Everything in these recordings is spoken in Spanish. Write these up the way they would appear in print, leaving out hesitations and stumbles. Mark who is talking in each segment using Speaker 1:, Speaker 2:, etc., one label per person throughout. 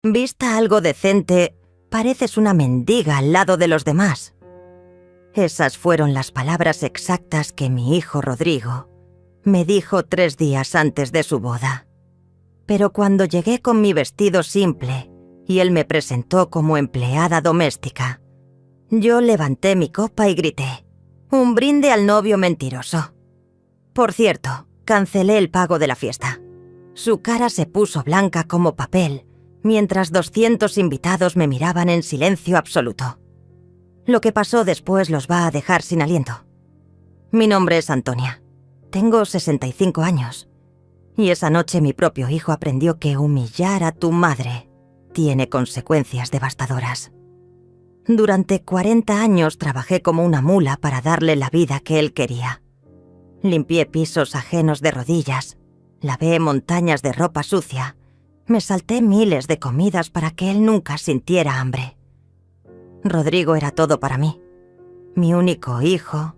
Speaker 1: Vista algo decente, pareces una mendiga al lado de los demás. Esas fueron las palabras exactas que mi hijo Rodrigo me dijo 3 días antes de su boda. Pero cuando llegué con mi vestido simple y él me presentó como empleada doméstica, yo levanté mi copa y grité: «Un brinde al novio mentiroso». Por cierto, cancelé el pago de la fiesta. Su cara se puso blanca como papel, mientras 200 invitados me miraban en silencio absoluto. Lo que pasó después los va a dejar sin aliento. Mi nombre es Antonia. Tengo 65 años. Y esa noche mi propio hijo aprendió que humillar a tu madre tiene consecuencias devastadoras. Durante 40 años trabajé como una mula para darle la vida que él quería. Limpié pisos ajenos de rodillas, lavé montañas de ropa sucia, me salté miles de comidas para que él nunca sintiera hambre. Rodrigo era todo para mí, mi único hijo,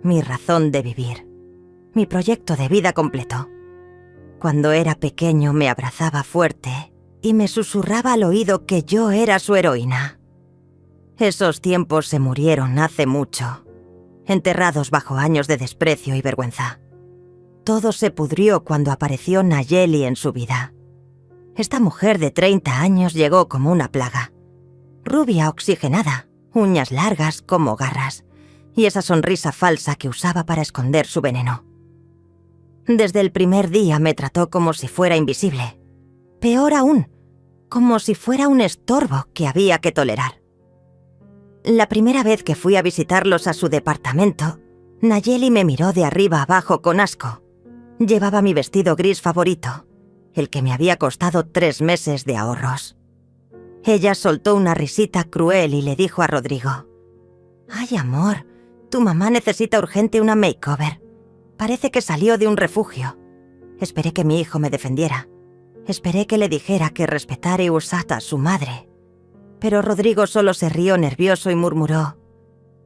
Speaker 1: mi razón de vivir, mi proyecto de vida completo. Cuando era pequeño me abrazaba fuerte y me susurraba al oído que yo era su heroína. Esos tiempos se murieron hace mucho, enterrados bajo años de desprecio y vergüenza. Todo se pudrió cuando apareció Nayeli en su vida. Esta mujer de 30 años llegó como una plaga. Rubia oxigenada, uñas largas como garras, y esa sonrisa falsa que usaba para esconder su veneno. Desde el primer día me trató como si fuera invisible. Peor aún, como si fuera un estorbo que había que tolerar. La primera vez que fui a visitarlos a su departamento, Nayeli me miró de arriba abajo con asco. Llevaba mi vestido gris favorito, el que me había costado 3 meses de ahorros. Ella soltó una risita cruel y le dijo a Rodrigo: «Ay, amor, tu mamá necesita urgente una makeover. Parece que salió de un refugio». Esperé que mi hijo me defendiera. Esperé que le dijera que respetara y usara a su madre. Pero Rodrigo solo se rió nervioso y murmuró: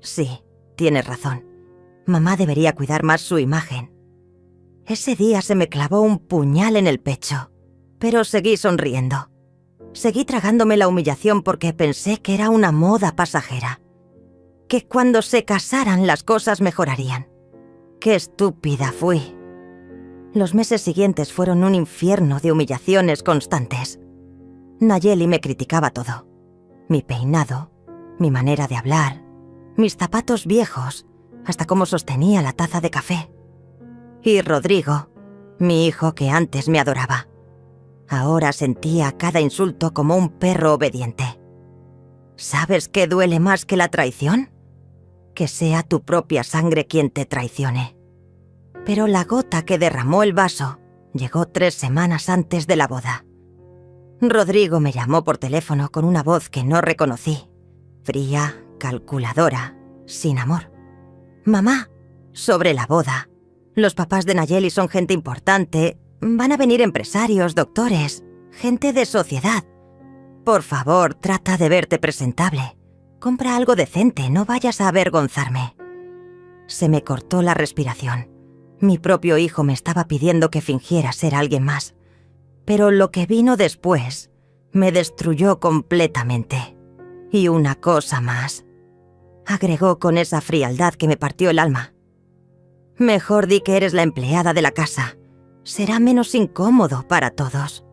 Speaker 1: «Sí, tienes razón. Mamá debería cuidar más su imagen». Ese día se me clavó un puñal en el pecho, pero seguí sonriendo. Seguí tragándome la humillación porque pensé que era una moda pasajera, que cuando se casaran las cosas mejorarían. ¡Qué estúpida fui! Los meses siguientes fueron un infierno de humillaciones constantes. Nayeli me criticaba todo. Mi peinado, mi manera de hablar, mis zapatos viejos, hasta cómo sostenía la taza de café. Y Rodrigo, mi hijo que antes me adoraba, ahora sentía cada insulto como un perro obediente. ¿Sabes qué duele más que la traición? Que sea tu propia sangre quien te traicione. Pero la gota que derramó el vaso llegó 3 semanas antes de la boda. Rodrigo me llamó por teléfono con una voz que no reconocí, fría, calculadora, sin amor. «Mamá, sobre la boda. Los papás de Nayeli son gente importante. Van a venir empresarios, doctores, gente de sociedad. Por favor, trata de verte presentable. Compra algo decente, no vayas a avergonzarme». Se me cortó la respiración. Mi propio hijo me estaba pidiendo que fingiera ser alguien más. Pero lo que vino después me destruyó completamente. Y una cosa más, agregó con esa frialdad que me partió el alma. «Mejor di que eres la empleada de la casa. Será menos incómodo para todos.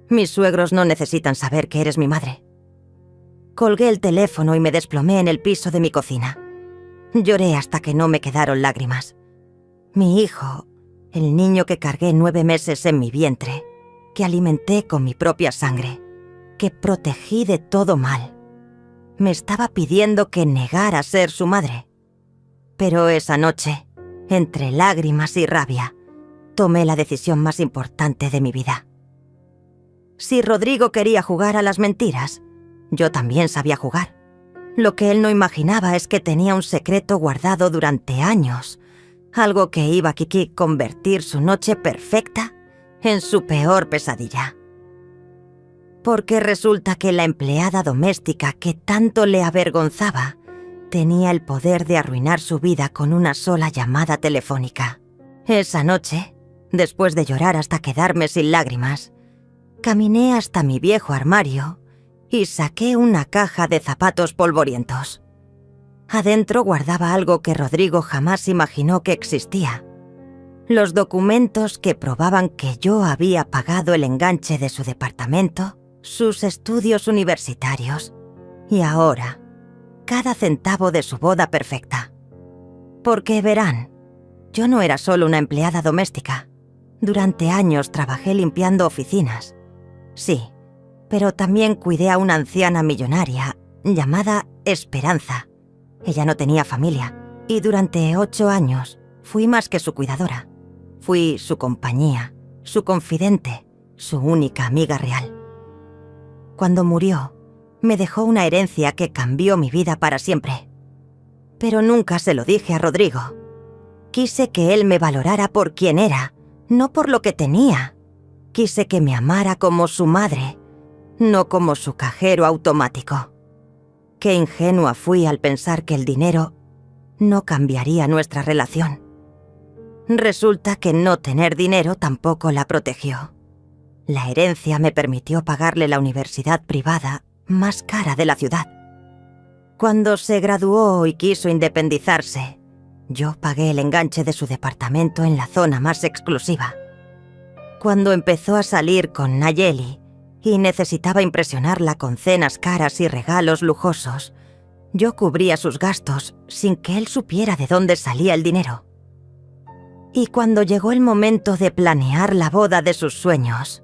Speaker 1: Mis suegros no necesitan saber que eres mi madre». Colgué el teléfono y me desplomé en el piso de mi cocina. Lloré hasta que no me quedaron lágrimas. Mi hijo, el niño que cargué 9 meses en mi vientre, que alimenté con mi propia sangre, que protegí de todo mal, me estaba pidiendo que negara ser su madre. Pero esa noche, entre lágrimas y rabia, tomé la decisión más importante de mi vida. Si Rodrigo quería jugar a las mentiras, yo también sabía jugar. Lo que él no imaginaba es que tenía un secreto guardado durante años, algo que iba a convertir su noche perfecta en su peor pesadilla. Porque resulta que la empleada doméstica que tanto le avergonzaba tenía el poder de arruinar su vida con una sola llamada telefónica. Esa noche, después de llorar hasta quedarme sin lágrimas, Caminé hasta mi viejo armario y saqué una caja de zapatos polvorientos. Adentro guardaba algo que Rodrigo jamás imaginó que existía. Los documentos que probaban que yo había pagado el enganche de su departamento, sus estudios universitarios y ahora, cada centavo de su boda perfecta. Porque verán, yo no era solo una empleada doméstica. Durante años trabajé limpiando oficinas. Sí, pero también cuidé a una anciana millonaria llamada Esperanza. Ella no tenía familia y durante 8 años fui más que su cuidadora. Fui su compañía, su confidente, su única amiga real. Cuando murió, me dejó una herencia que cambió mi vida para siempre. Pero nunca se lo dije a Rodrigo. Quise que él me valorara por quien era, no por lo que tenía. Quise que me amara como su madre, no como su cajero automático. Qué ingenua fui al pensar que el dinero no cambiaría nuestra relación. Resulta que no tener dinero tampoco la protegió. La herencia me permitió pagarle la universidad privada más cara de la ciudad. Cuando se graduó y quiso independizarse, yo pagué el enganche de su departamento en la zona más exclusiva. Cuando empezó a salir con Nayeli y necesitaba impresionarla con cenas caras y regalos lujosos, yo cubría sus gastos sin que él supiera de dónde salía el dinero. Y cuando llegó el momento de planear la boda de sus sueños,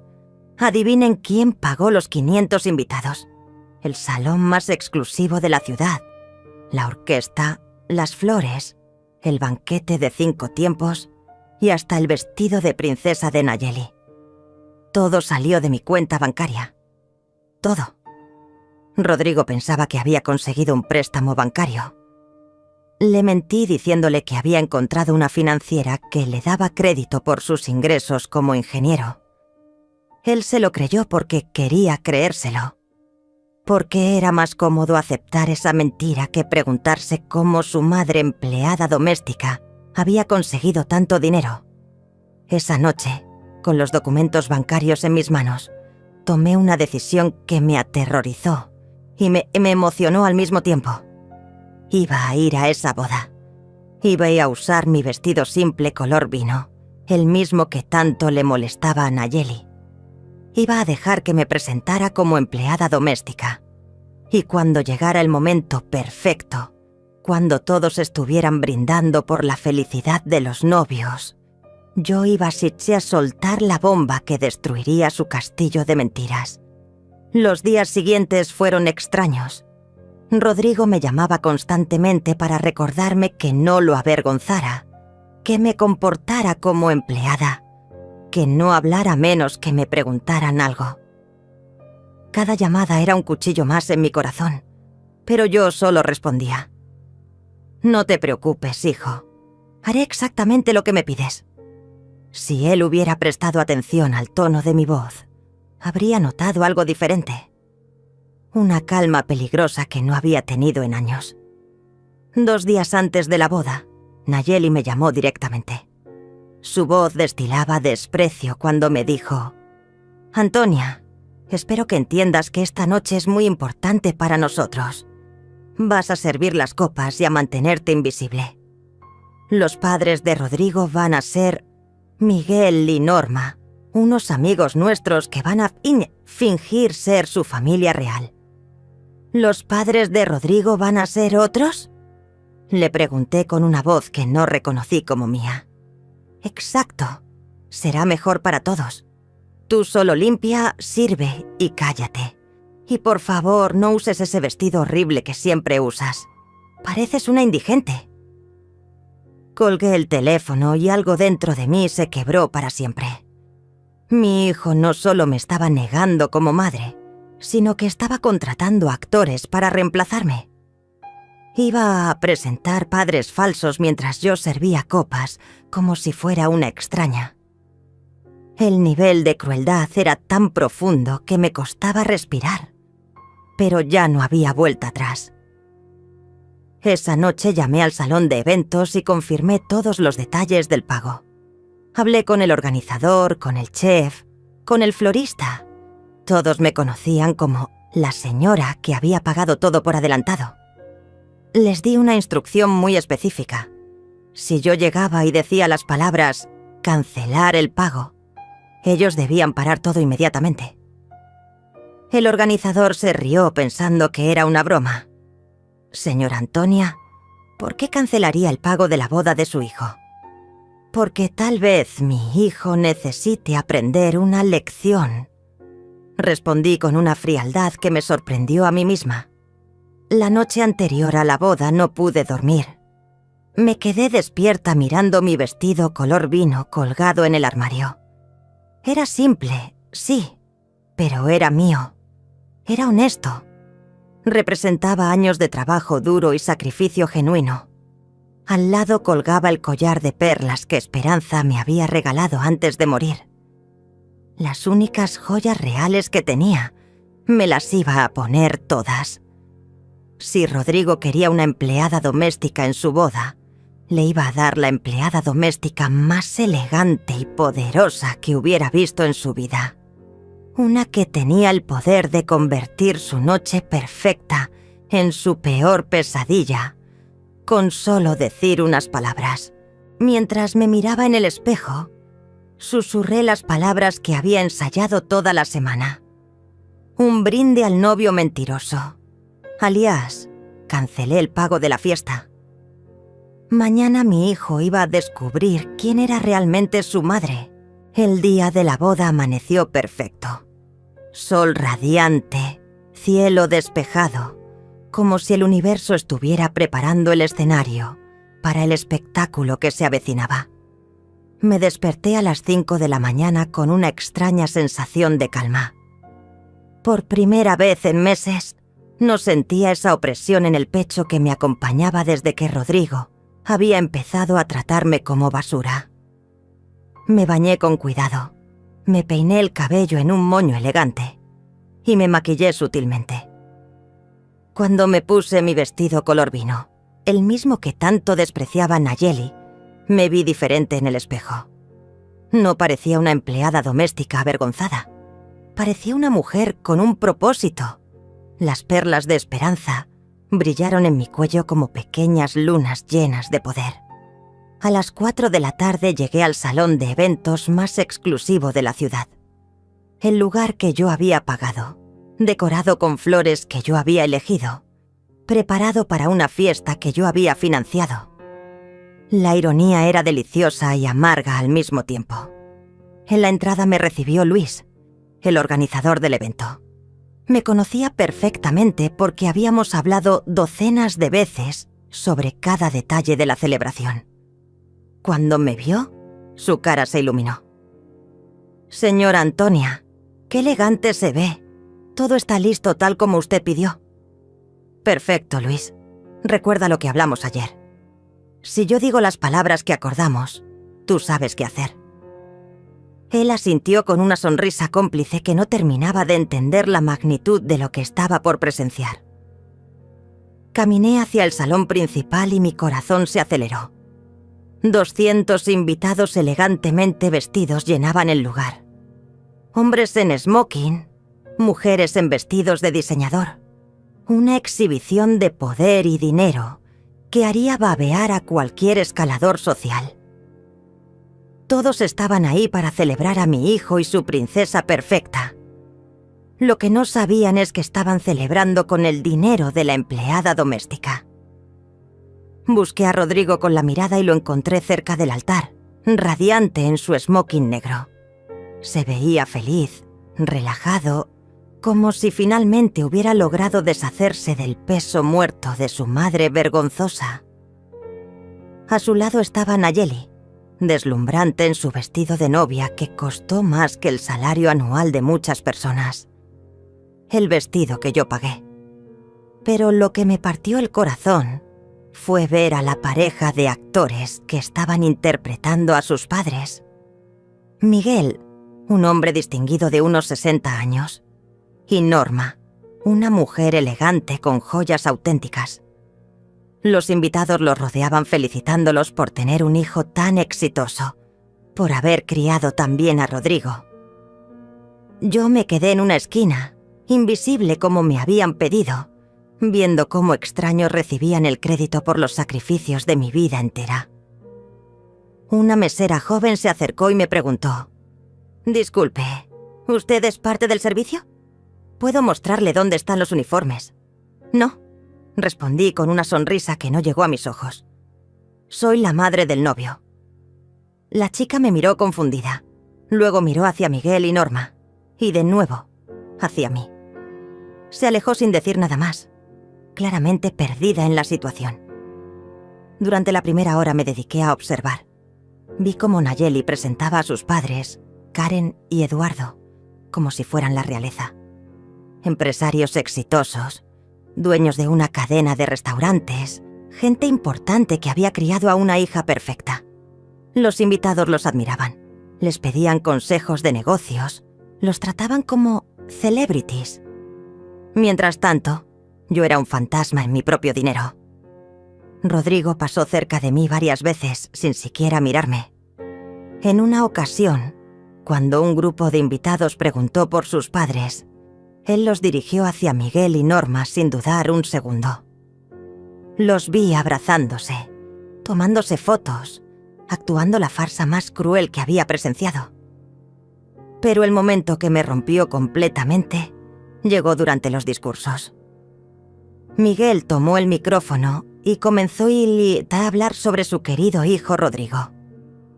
Speaker 1: adivinen quién pagó los 500 invitados. El salón más exclusivo de la ciudad, la orquesta, las flores, el banquete de 5 tiempos y hasta el vestido de princesa de Nayeli. Todo salió de mi cuenta bancaria. Todo. Rodrigo pensaba que había conseguido un préstamo bancario. Le mentí diciéndole que había encontrado una financiera que le daba crédito por sus ingresos como ingeniero. Él se lo creyó porque quería creérselo. Porque era más cómodo aceptar esa mentira que preguntarse cómo su madre empleada doméstica había conseguido tanto dinero. Esa noche, con los documentos bancarios en mis manos, tomé una decisión que me aterrorizó y me emocionó al mismo tiempo. Iba a ir a esa boda. Iba a usar mi vestido simple color vino, el mismo que tanto le molestaba a Nayeli. Iba a dejar que me presentara como empleada doméstica. Y cuando llegara el momento perfecto, cuando todos estuvieran brindando por la felicidad de los novios, yo iba a soltar la bomba que destruiría su castillo de mentiras. Los días siguientes fueron extraños. Rodrigo me llamaba constantemente para recordarme que no lo avergonzara, que me comportara como empleada, que no hablara menos que me preguntaran algo. Cada llamada era un cuchillo más en mi corazón, pero yo solo respondía: «No te preocupes, hijo. Haré exactamente lo que me pides». Si él hubiera prestado atención al tono de mi voz, habría notado algo diferente. Una calma peligrosa que no había tenido en años. 2 días antes de la boda, Nayeli me llamó directamente. Su voz destilaba desprecio cuando me dijo: «Antonia, espero que entiendas que esta noche es muy importante para nosotros. Vas a servir las copas y a mantenerte invisible. Los padres de Rodrigo van a ser Miguel y Norma, unos amigos nuestros que van a fingir ser su familia real». «¿Los padres de Rodrigo van a ser otros?», le pregunté con una voz que no reconocí como mía. «Exacto. Será mejor para todos. Tú solo limpia, sirve y cállate. Y por favor, no uses ese vestido horrible que siempre usas. Pareces una indigente». Colgué el teléfono y algo dentro de mí se quebró para siempre. Mi hijo no solo me estaba negando como madre, sino que estaba contratando actores para reemplazarme. Iba a presentar padres falsos mientras yo servía copas, como si fuera una extraña. El nivel de crueldad era tan profundo que me costaba respirar, pero ya no había vuelta atrás. Esa noche llamé al salón de eventos y confirmé todos los detalles del pago. Hablé con el organizador, con el chef, con el florista Todos me conocían como la señora que había pagado todo por adelantado. Les di una instrucción muy específica. Si yo llegaba y decía las palabras «cancelar el pago», ellos debían parar todo inmediatamente. El organizador se rió pensando que era una broma. «Señora Antonia, ¿por qué cancelaría el pago de la boda de su hijo?» «Porque tal vez mi hijo necesite aprender una lección», respondí con una frialdad que me sorprendió a mí misma. La noche anterior a la boda no pude dormir. Me quedé despierta mirando mi vestido color vino colgado en el armario. Era simple, sí, pero era mío. Era honesto. Representaba años de trabajo duro y sacrificio genuino. Al lado colgaba el collar de perlas que Esperanza me había regalado antes de morir. Las únicas joyas reales que tenía, me las iba a poner todas. Si Rodrigo quería una empleada doméstica en su boda, le iba a dar la empleada doméstica más elegante y poderosa que hubiera visto en su vida. Una que tenía el poder de convertir su noche perfecta en su peor pesadilla, con solo decir unas palabras. Mientras me miraba en el espejo, susurré las palabras que había ensayado toda la semana. Un brinde al novio mentiroso. Alias, cancelé el pago de la fiesta. Mañana mi hijo iba a descubrir quién era realmente su madre. El día de la boda amaneció perfecto. Sol radiante, cielo despejado, como si el universo estuviera preparando el escenario para el espectáculo que se avecinaba. Me desperté a las 5 de la mañana con una extraña sensación de calma. Por primera vez en meses, no sentía esa opresión en el pecho que me acompañaba desde que Rodrigo había empezado a tratarme como basura. Me bañé con cuidado, me peiné el cabello en un moño elegante y me maquillé sutilmente. Cuando me puse mi vestido color vino, el mismo que tanto despreciaba Nayeli, me vi diferente en el espejo. No parecía una empleada doméstica avergonzada. Parecía una mujer con un propósito. Las perlas de Esperanza brillaron en mi cuello como pequeñas lunas llenas de poder. A las 4 de la tarde llegué al salón de eventos más exclusivo de la ciudad. El lugar que yo había pagado, decorado con flores que yo había elegido, preparado para una fiesta que yo había financiado. La ironía era deliciosa y amarga al mismo tiempo. En la entrada me recibió Luis, el organizador del evento. Me conocía perfectamente porque habíamos hablado docenas de veces sobre cada detalle de la celebración. Cuando me vio, su cara se iluminó. «Señora Antonia, qué elegante se ve. Todo está listo tal como usted pidió». «Perfecto, Luis. Recuerda lo que hablamos ayer. Si yo digo las palabras que acordamos, tú sabes qué hacer». Él asintió con una sonrisa cómplice que no terminaba de entender la magnitud de lo que estaba por presenciar. Caminé hacia el salón principal y mi corazón se aceleró. 200 invitados elegantemente vestidos llenaban el lugar. Hombres en smoking, mujeres en vestidos de diseñador. Una exhibición de poder y dinero que haría babear a cualquier escalador social. Todos estaban ahí para celebrar a mi hijo y su princesa perfecta. Lo que no sabían es que estaban celebrando con el dinero de la empleada doméstica. Busqué a Rodrigo con la mirada y lo encontré cerca del altar, radiante en su smoking negro. Se veía feliz, relajado, como si finalmente hubiera logrado deshacerse del peso muerto de su madre vergonzosa. A su lado estaba Nayeli, deslumbrante en su vestido de novia que costó más que el salario anual de muchas personas. El vestido que yo pagué. Pero lo que me partió el corazón fue ver a la pareja de actores que estaban interpretando a sus padres. Miguel, un hombre distinguido de unos 60 años, y Norma, una mujer elegante con joyas auténticas. Los invitados los rodeaban felicitándolos por tener un hijo tan exitoso, por haber criado tan bien a Rodrigo. Yo me quedé en una esquina, invisible como me habían pedido, viendo cómo extraños recibían el crédito por los sacrificios de mi vida entera. Una mesera joven se acercó y me preguntó: «Disculpe, ¿usted es parte del servicio? Puedo mostrarle dónde están los uniformes». «No», respondí con una sonrisa que no llegó a mis ojos. «Soy la madre del novio». La chica me miró confundida. Luego miró hacia Miguel y Norma, y de nuevo hacia mí. Se alejó sin decir nada más, claramente perdida en la situación. Durante la primera hora me dediqué a observar. Vi cómo Nayeli presentaba a sus padres, Karen y Eduardo, como si fueran la realeza. Empresarios exitosos, dueños de una cadena de restaurantes, gente importante que había criado a una hija perfecta. Los invitados los admiraban, les pedían consejos de negocios, los trataban como celebrities. Mientras tanto, yo era un fantasma en mi propio dinero. Rodrigo pasó cerca de mí varias veces sin siquiera mirarme. En una ocasión, cuando un grupo de invitados preguntó por sus padres, él los dirigió hacia Miguel y Norma sin dudar un segundo. Los vi abrazándose, tomándose fotos, actuando la farsa más cruel que había presenciado. Pero el momento que me rompió completamente llegó durante los discursos. Miguel tomó el micrófono y comenzó a hablar sobre su querido hijo Rodrigo.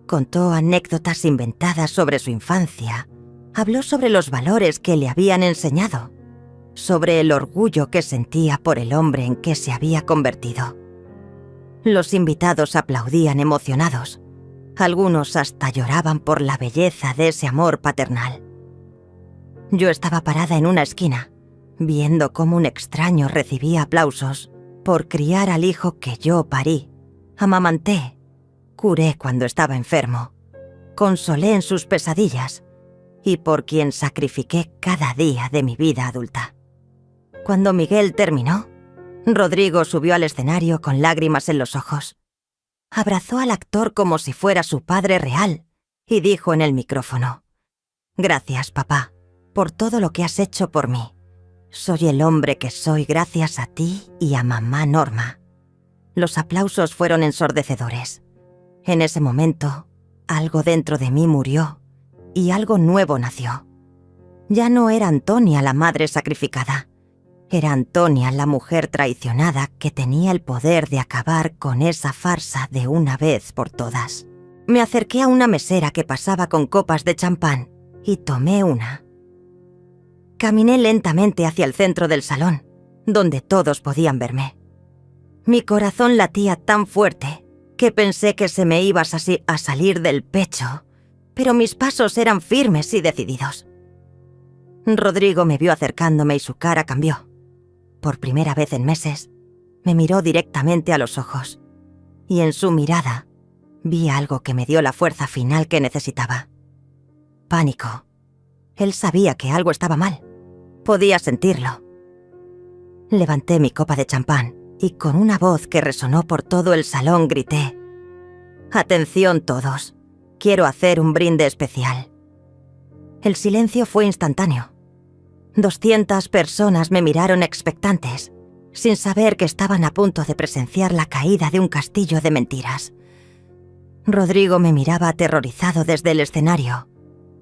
Speaker 1: Contó anécdotas inventadas sobre su infancia, habló sobre los valores que le habían enseñado, sobre el orgullo que sentía por el hombre en que se había convertido. Los invitados aplaudían emocionados. Algunos hasta lloraban por la belleza de ese amor paternal. Yo estaba parada en una esquina, viendo cómo un extraño recibía aplausos por criar al hijo que yo parí, amamanté, curé cuando estaba enfermo, consolé en sus pesadillas y por quien sacrifiqué cada día de mi vida adulta. Cuando Miguel terminó, Rodrigo subió al escenario con lágrimas en los ojos. Abrazó al actor como si fuera su padre real y dijo en el micrófono: «Gracias, papá, por todo lo que has hecho por mí. Soy el hombre que soy gracias a ti y a mamá Norma». Los aplausos fueron ensordecedores. En ese momento, algo dentro de mí murió y algo nuevo nació. Ya no era Antonia la madre sacrificada. Era Antonia la mujer traicionada que tenía el poder de acabar con esa farsa de una vez por todas. Me acerqué a una mesera que pasaba con copas de champán y tomé una. Caminé lentamente hacia el centro del salón, donde todos podían verme. Mi corazón latía tan fuerte que pensé que se me iba a salir del pecho, pero mis pasos eran firmes y decididos. Rodrigo me vio acercándome y su cara cambió. Por primera vez en meses, me miró directamente a los ojos, y en su mirada vi algo que me dio la fuerza final que necesitaba. Pánico. Él sabía que algo estaba mal. Podía sentirlo. Levanté mi copa de champán y con una voz que resonó por todo el salón grité: «Atención todos, quiero hacer un brinde especial». El silencio fue instantáneo. 200 personas me miraron expectantes, sin saber que estaban a punto de presenciar la caída de un castillo de mentiras. Rodrigo me miraba aterrorizado desde el escenario,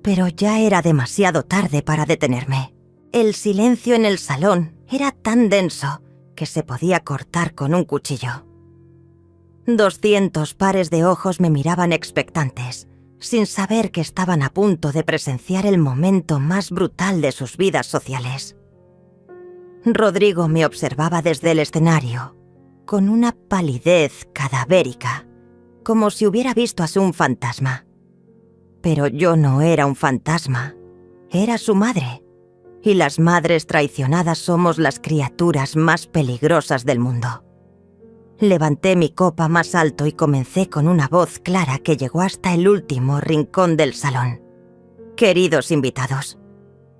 Speaker 1: pero ya era demasiado tarde para detenerme. El silencio en el salón era tan denso que se podía cortar con un cuchillo. 200 pares de ojos me miraban expectantes, sin saber que estaban a punto de presenciar el momento más brutal de sus vidas sociales. Rodrigo me observaba desde el escenario, con una palidez cadavérica, como si hubiera visto a un fantasma. Pero yo no era un fantasma, era su madre, y las madres traicionadas somos las criaturas más peligrosas del mundo. Levanté mi copa más alto y comencé con una voz clara que llegó hasta el último rincón del salón. Queridos invitados,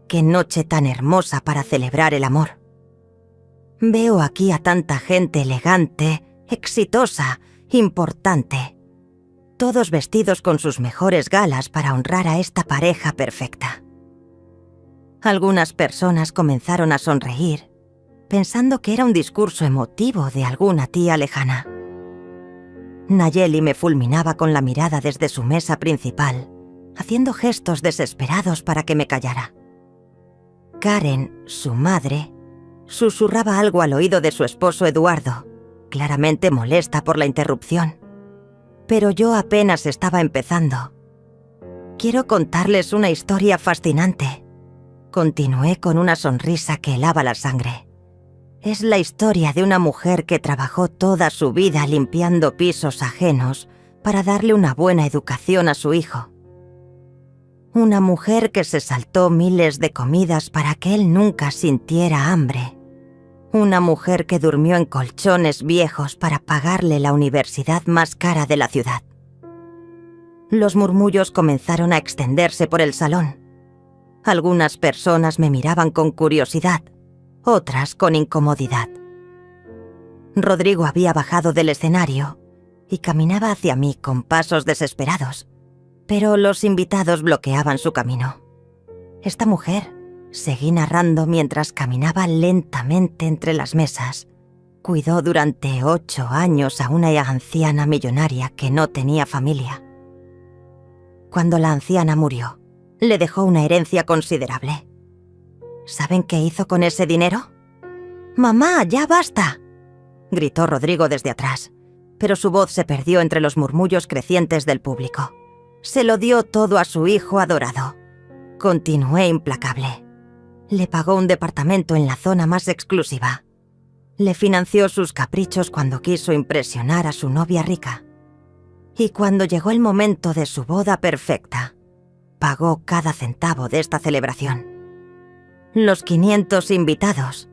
Speaker 1: qué noche tan hermosa para celebrar el amor. Veo aquí a tanta gente elegante, exitosa, importante, todos vestidos con sus mejores galas para honrar a esta pareja perfecta. Algunas personas comenzaron a sonreír, pensando que era un discurso emotivo de alguna tía lejana. Nayeli me fulminaba con la mirada desde su mesa principal, haciendo gestos desesperados para que me callara. Karen, su madre, susurraba algo al oído de su esposo Eduardo, claramente molesta por la interrupción. Pero yo apenas estaba empezando. Quiero contarles una historia fascinante. Continué con una sonrisa que helaba la sangre. Es la historia de una mujer que trabajó toda su vida limpiando pisos ajenos para darle una buena educación a su hijo. Una mujer que se saltó miles de comidas para que él nunca sintiera hambre. Una mujer que durmió en colchones viejos para pagarle la universidad más cara de la ciudad. Los murmullos comenzaron a extenderse por el salón. Algunas personas me miraban con curiosidad, otras con incomodidad. Rodrigo había bajado del escenario y caminaba hacia mí con pasos desesperados, pero los invitados bloqueaban su camino. Esta mujer, seguí narrando mientras caminaba lentamente entre las mesas, cuidó durante 8 años a una anciana millonaria que no tenía familia. Cuando la anciana murió, le dejó una herencia considerable. ¿Saben qué hizo con ese dinero? «¡Mamá, ya basta!», gritó Rodrigo desde atrás, pero su voz se perdió entre los murmullos crecientes del público. Se lo dio todo a su hijo adorado. Continué implacable. Le pagó un departamento en la zona más exclusiva. Le financió sus caprichos cuando quiso impresionar a su novia rica. Y cuando llegó el momento de su boda perfecta, pagó cada centavo de esta celebración. Los 500 invitados,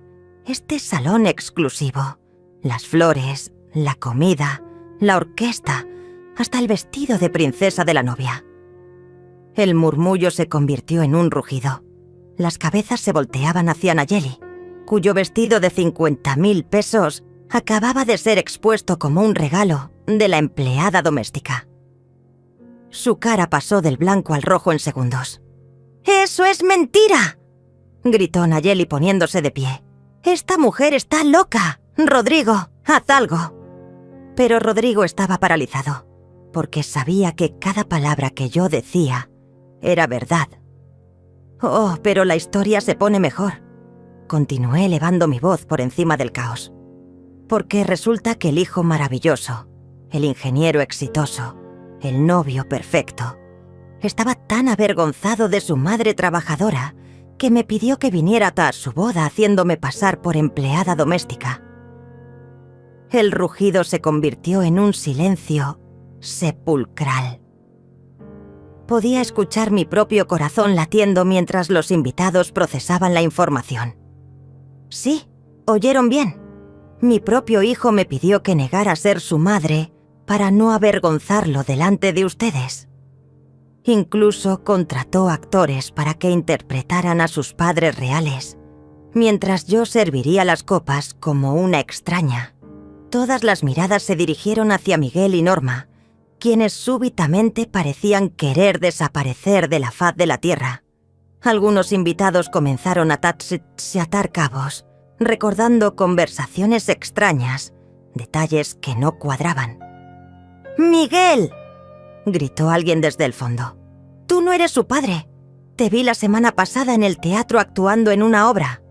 Speaker 1: este salón exclusivo, las flores, la comida, la orquesta, hasta el vestido de princesa de la novia. El murmullo se convirtió en un rugido. Las cabezas se volteaban hacia Nayeli, cuyo vestido de 50.000 pesos acababa de ser expuesto como un regalo de la empleada doméstica. Su cara pasó del blanco al rojo en segundos. «¡Eso es mentira!», gritó Nayeli poniéndose de pie. «Esta mujer está loca. Rodrigo, haz algo». Pero Rodrigo estaba paralizado, porque sabía que cada palabra que yo decía era verdad. «Oh, pero la historia se pone mejor», continué elevando mi voz por encima del caos. «Porque resulta que el hijo maravilloso, el ingeniero exitoso, el novio perfecto, estaba tan avergonzado de su madre trabajadora que me pidió que viniera a su boda haciéndome pasar por empleada doméstica». El rugido se convirtió en un silencio sepulcral. Podía escuchar mi propio corazón latiendo mientras los invitados procesaban la información. Sí, oyeron bien. Mi propio hijo me pidió que negara ser su madre para no avergonzarlo delante de ustedes. Incluso contrató actores para que interpretaran a sus padres reales, mientras yo serviría las copas como una extraña. Todas las miradas se dirigieron hacia Miguel y Norma, quienes súbitamente parecían querer desaparecer de la faz de la tierra. Algunos invitados comenzaron a atar cabos, recordando conversaciones extrañas, detalles que no cuadraban. «¡Miguel!», gritó alguien desde el fondo. «Tú no eres su padre. Te vi la semana pasada en el teatro actuando en una obra».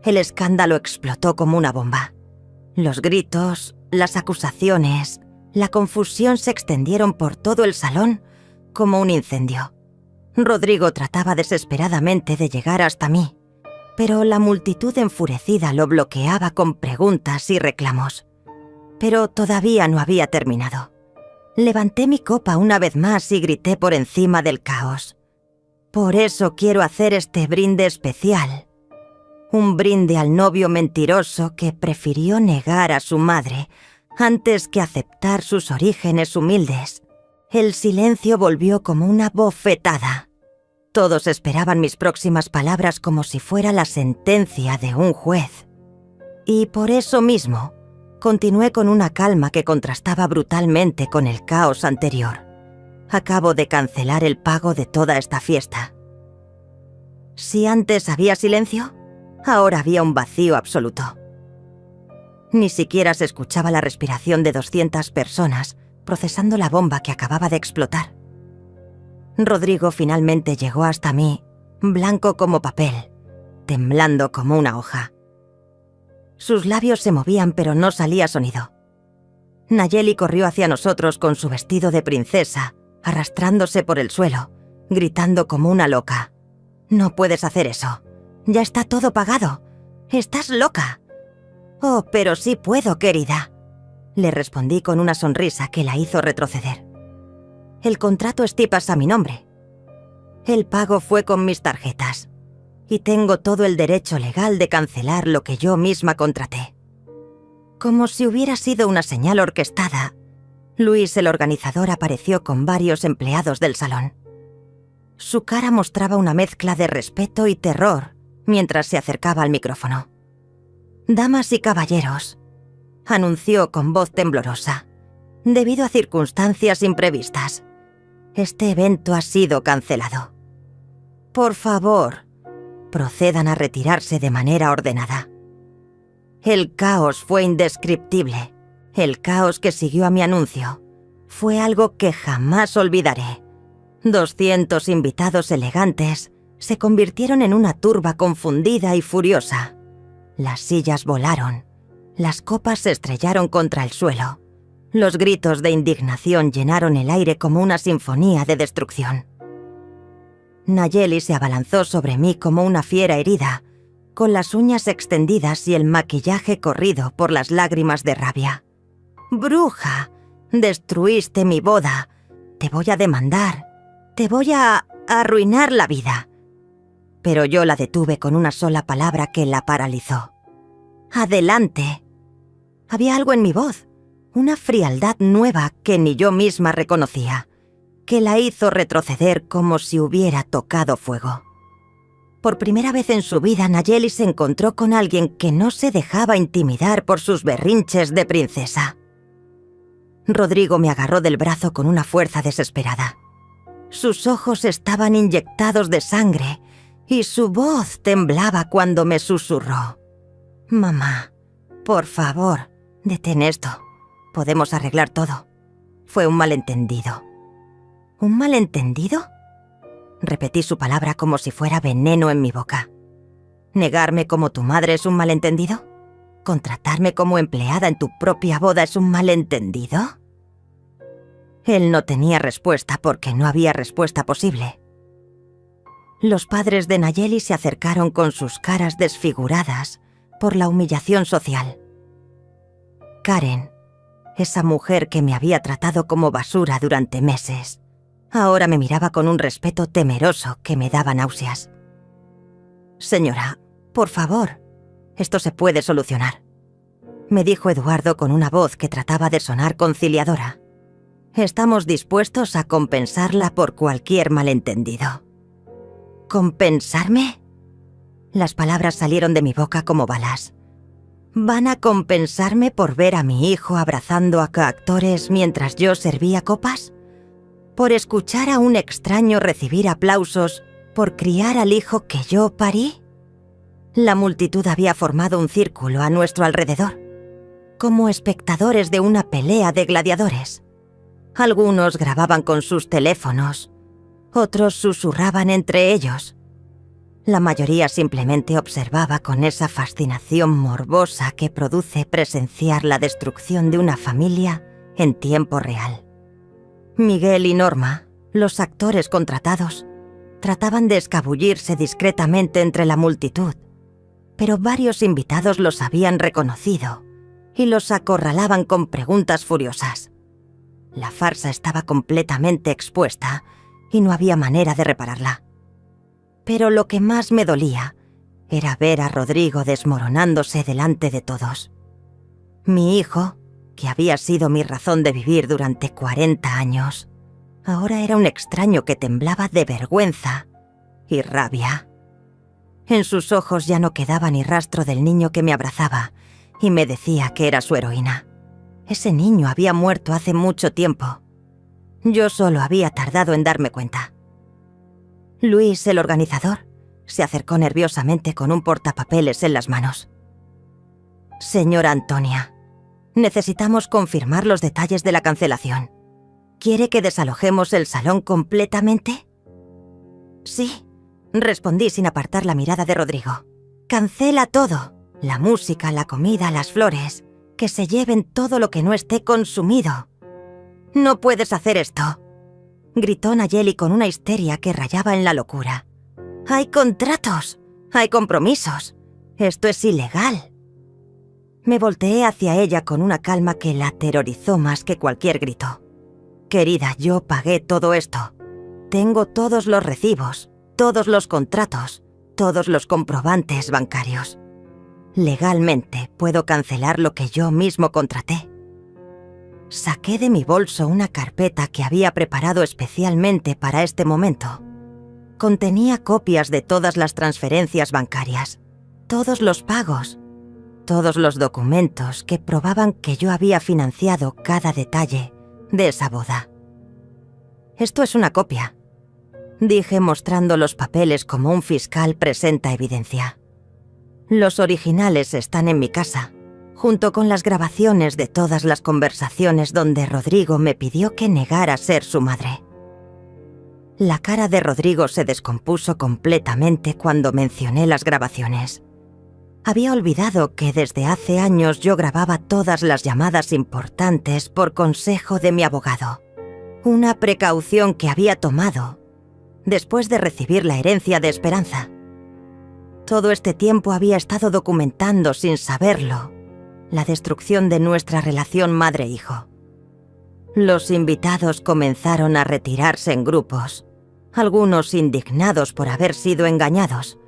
Speaker 1: El escándalo explotó como una bomba. Los gritos, las acusaciones, la confusión se extendieron por todo el salón como un incendio. Rodrigo trataba desesperadamente de llegar hasta mí, pero la multitud enfurecida lo bloqueaba con preguntas y reclamos. Pero todavía no había terminado. Levanté mi copa una vez más y grité por encima del caos. Por eso quiero hacer este brinde especial. Un brinde al novio mentiroso que prefirió negar a su madre antes que aceptar sus orígenes humildes. El silencio volvió como una bofetada. Todos esperaban mis próximas palabras como si fuera la sentencia de un juez. Y por eso mismo, continué con una calma que contrastaba brutalmente con el caos anterior. Acabo de cancelar el pago de toda esta fiesta. Si antes había silencio, ahora había un vacío absoluto. Ni siquiera se escuchaba la respiración de 200 personas procesando la bomba que acababa de explotar. Rodrigo finalmente llegó hasta mí, blanco como papel, temblando como una hoja. Sus labios se movían pero no salía sonido. Nayeli corrió hacia nosotros con su vestido de princesa, arrastrándose por el suelo, gritando como una loca. «No puedes hacer eso. Ya está todo pagado. Estás loca». «Oh, pero sí puedo, querida», le respondí con una sonrisa que la hizo retroceder. «El contrato estipas a mi nombre. El pago fue con mis tarjetas y tengo todo el derecho legal de cancelar lo que yo misma contraté». Como si hubiera sido una señal orquestada, Luis, el organizador, apareció con varios empleados del salón. Su cara mostraba una mezcla de respeto y terror mientras se acercaba al micrófono. «Damas y caballeros», anunció con voz temblorosa, «debido a circunstancias imprevistas, este evento ha sido cancelado. Por favor, procedan a retirarse de manera ordenada». El caos fue indescriptible. El caos que siguió a mi anuncio fue algo que jamás olvidaré. 200 invitados elegantes se convirtieron en una turba confundida y furiosa. Las sillas volaron, las copas se estrellaron contra el suelo. Los gritos de indignación llenaron el aire como una sinfonía de destrucción. Nayeli se abalanzó sobre mí como una fiera herida, con las uñas extendidas y el maquillaje corrido por las lágrimas de rabia. «Bruja, destruiste mi boda. Te voy a demandar. Te voy a arruinar la vida». Pero yo la detuve con una sola palabra que la paralizó. «Adelante». Había algo en mi voz, una frialdad nueva que ni yo misma reconocía, que la hizo retroceder como si hubiera tocado fuego. Por primera vez en su vida, Nayeli se encontró con alguien que no se dejaba intimidar por sus berrinches de princesa. Rodrigo me agarró del brazo con una fuerza desesperada. Sus ojos estaban inyectados de sangre y su voz temblaba cuando me susurró: «Mamá, por favor, detén esto. Podemos arreglar todo. Fue un malentendido». «¿Un malentendido?», repetí su palabra como si fuera veneno en mi boca. ¿Negarme como tu madre es un malentendido? ¿Contratarme como empleada en tu propia boda es un malentendido? Él no tenía respuesta porque no había respuesta posible. Los padres de Nayeli se acercaron con sus caras desfiguradas por la humillación social. Karen, esa mujer que me había tratado como basura durante meses, ahora me miraba con un respeto temeroso que me daba náuseas. «Señora, por favor, esto se puede solucionar», me dijo Eduardo con una voz que trataba de sonar conciliadora. «Estamos dispuestos a compensarla por cualquier malentendido». ¿Compensarme? Las palabras salieron de mi boca como balas. ¿Van a compensarme por ver a mi hijo abrazando a coactores mientras yo servía copas? ¿Por escuchar a un extraño recibir aplausos por criar al hijo que yo parí? La multitud había formado un círculo a nuestro alrededor, como espectadores de una pelea de gladiadores. Algunos grababan con sus teléfonos, otros susurraban entre ellos. La mayoría simplemente observaba con esa fascinación morbosa que produce presenciar la destrucción de una familia en tiempo real. Miguel y Norma, los actores contratados, trataban de escabullirse discretamente entre la multitud, pero varios invitados los habían reconocido y los acorralaban con preguntas furiosas. La farsa estaba completamente expuesta y no había manera de repararla. Pero lo que más me dolía era ver a Rodrigo desmoronándose delante de todos. Mi hijo, que había sido mi razón de vivir durante 40 años, ahora era un extraño que temblaba de vergüenza y rabia. En sus ojos ya no quedaba ni rastro del niño que me abrazaba y me decía que era su heroína. Ese niño había muerto hace mucho tiempo. Yo solo había tardado en darme cuenta. Luis, el organizador, Se acercó nerviosamente con un portapapeles en las manos. Señora Antonia, necesitamos confirmar los detalles de la cancelación. ¿Quiere que desalojemos el salón completamente? Sí, respondí sin apartar la mirada de Rodrigo. Cancela todo. La música, la comida, las flores. Que se lleven todo lo que no esté consumido. No puedes hacer esto, gritó Nayeli con una histeria que rayaba en la locura. Hay contratos, hay compromisos. Esto es ilegal. Me volteé hacia ella con una calma que la aterrorizó más que cualquier grito. Querida, yo pagué todo esto. Tengo todos los recibos, todos los contratos, todos los comprobantes bancarios. Legalmente puedo cancelar lo que yo mismo contraté. Saqué de mi bolso una carpeta que había preparado especialmente para este momento. Contenía copias de todas las transferencias bancarias, todos los pagos, todos los documentos que probaban que yo había financiado cada detalle de esa boda. Esto es una copia, dije mostrando los papeles como un fiscal presenta evidencia. Los originales están en mi casa, junto con las grabaciones de todas las conversaciones donde Rodrigo me pidió que negara ser su madre. La cara de Rodrigo se descompuso completamente cuando mencioné las grabaciones. Había olvidado que desde hace años yo grababa todas las llamadas importantes por consejo de mi abogado. Una precaución que había tomado después de recibir la herencia de Esperanza. Todo este tiempo había estado documentando sin saberlo la destrucción de nuestra relación madre-hijo. Los invitados comenzaron a retirarse en grupos, algunos indignados por haber sido engañados,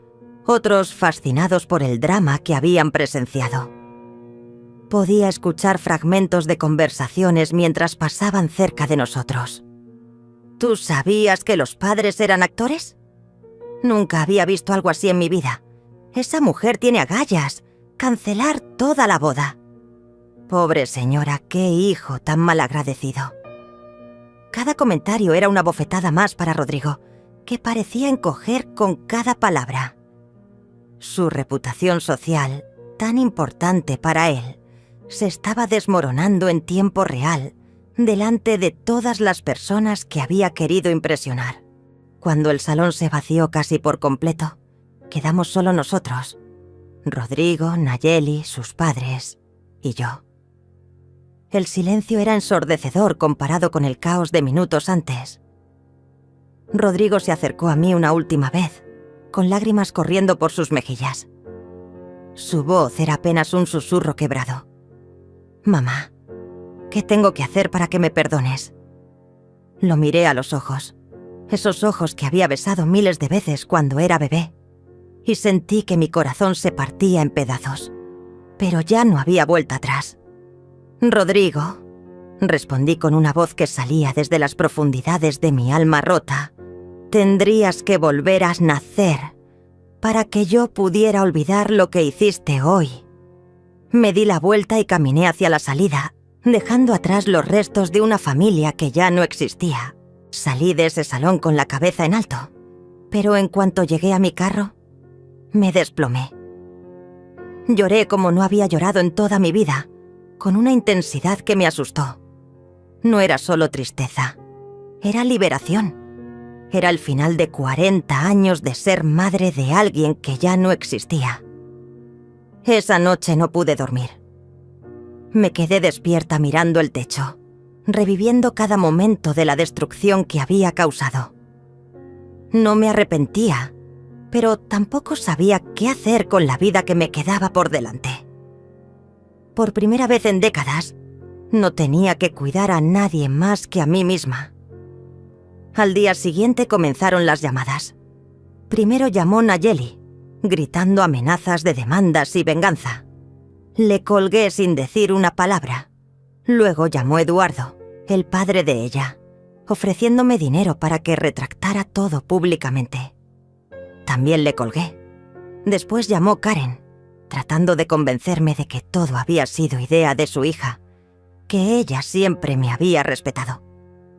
Speaker 1: otros fascinados por el drama que habían presenciado. Podía escuchar fragmentos de conversaciones mientras pasaban cerca de nosotros. ¿Tú sabías que los padres eran actores? Nunca había visto algo así en mi vida. Esa mujer tiene agallas. Cancelar toda la boda. Pobre señora, qué hijo tan malagradecido. Cada comentario era una bofetada más para Rodrigo, que parecía encoger con cada palabra. Su reputación social, tan importante para él, se estaba desmoronando en tiempo real delante de todas las personas que había querido impresionar. Cuando el salón se vació casi por completo, quedamos solo nosotros. Rodrigo, Nayeli, sus padres y yo. El silencio era ensordecedor comparado con el caos de minutos antes. Rodrigo se acercó a mí una última vez, con lágrimas corriendo por sus mejillas. Su voz era apenas un susurro quebrado. «Mamá, ¿qué tengo que hacer para que me perdones?» Lo miré a los ojos, esos ojos que había besado miles de veces cuando era bebé. Y sentí que mi corazón se partía en pedazos. Pero ya no había vuelta atrás. «Rodrigo», respondí con una voz que salía desde las profundidades de mi alma rota, «tendrías que volver a nacer para que yo pudiera olvidar lo que hiciste hoy». Me di la vuelta y caminé hacia la salida, dejando atrás los restos de una familia que ya no existía. Salí de ese salón con la cabeza en alto, pero en cuanto llegué a mi carro, me desplomé. Lloré como no había llorado en toda mi vida, con una intensidad que me asustó. No era solo tristeza, era liberación. Era el final de 40 años de ser madre de alguien que ya no existía. Esa noche no pude dormir. Me quedé despierta mirando el techo, reviviendo cada momento de la destrucción que había causado. No me arrepentía, pero tampoco sabía qué hacer con la vida que me quedaba por delante. Por primera vez en décadas, no tenía que cuidar a nadie más que a mí misma. Al día siguiente comenzaron las llamadas. Primero llamó Nayeli, gritando amenazas de demandas y venganza. Le colgué sin decir una palabra. Luego llamó Eduardo, el padre de ella, ofreciéndome dinero para que retractara todo públicamente. También le colgué. Después llamó Karen, tratando de convencerme de que todo había sido idea de su hija, que ella siempre me había respetado.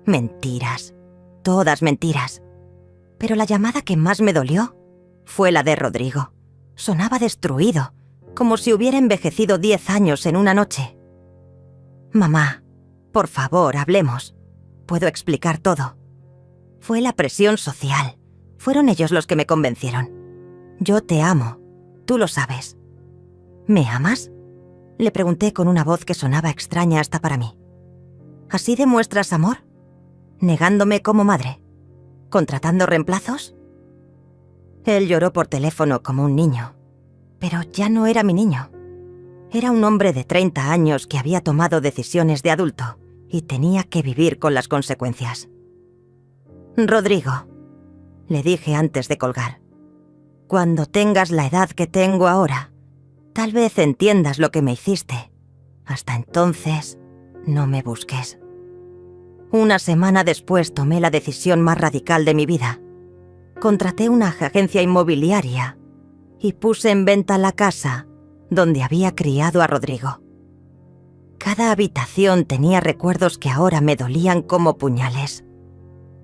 Speaker 1: Mentiras, todas mentiras. Pero la llamada que más me dolió fue la de Rodrigo. Sonaba destruido, como si hubiera envejecido 10 años en una noche. «Mamá, por favor, hablemos. Puedo explicar todo. Fue la presión social. Fueron ellos los que me convencieron. Yo te amo. Tú lo sabes». «¿Me amas?», le pregunté con una voz que sonaba extraña hasta para mí. «¿Así demuestras amor? ¿Negándome como madre? ¿Contratando reemplazos?». Él lloró por teléfono como un niño. Pero ya no era mi niño. Era un hombre de 30 años que había tomado decisiones de adulto y tenía que vivir con las consecuencias. «Rodrigo», le dije antes de colgar, «cuando tengas la edad que tengo ahora, tal vez entiendas lo que me hiciste. Hasta entonces, no me busques». Una semana después tomé la decisión más radical de mi vida. Contraté una agencia inmobiliaria y puse en venta la casa donde había criado a Rodrigo. Cada habitación tenía recuerdos que ahora me dolían como puñales.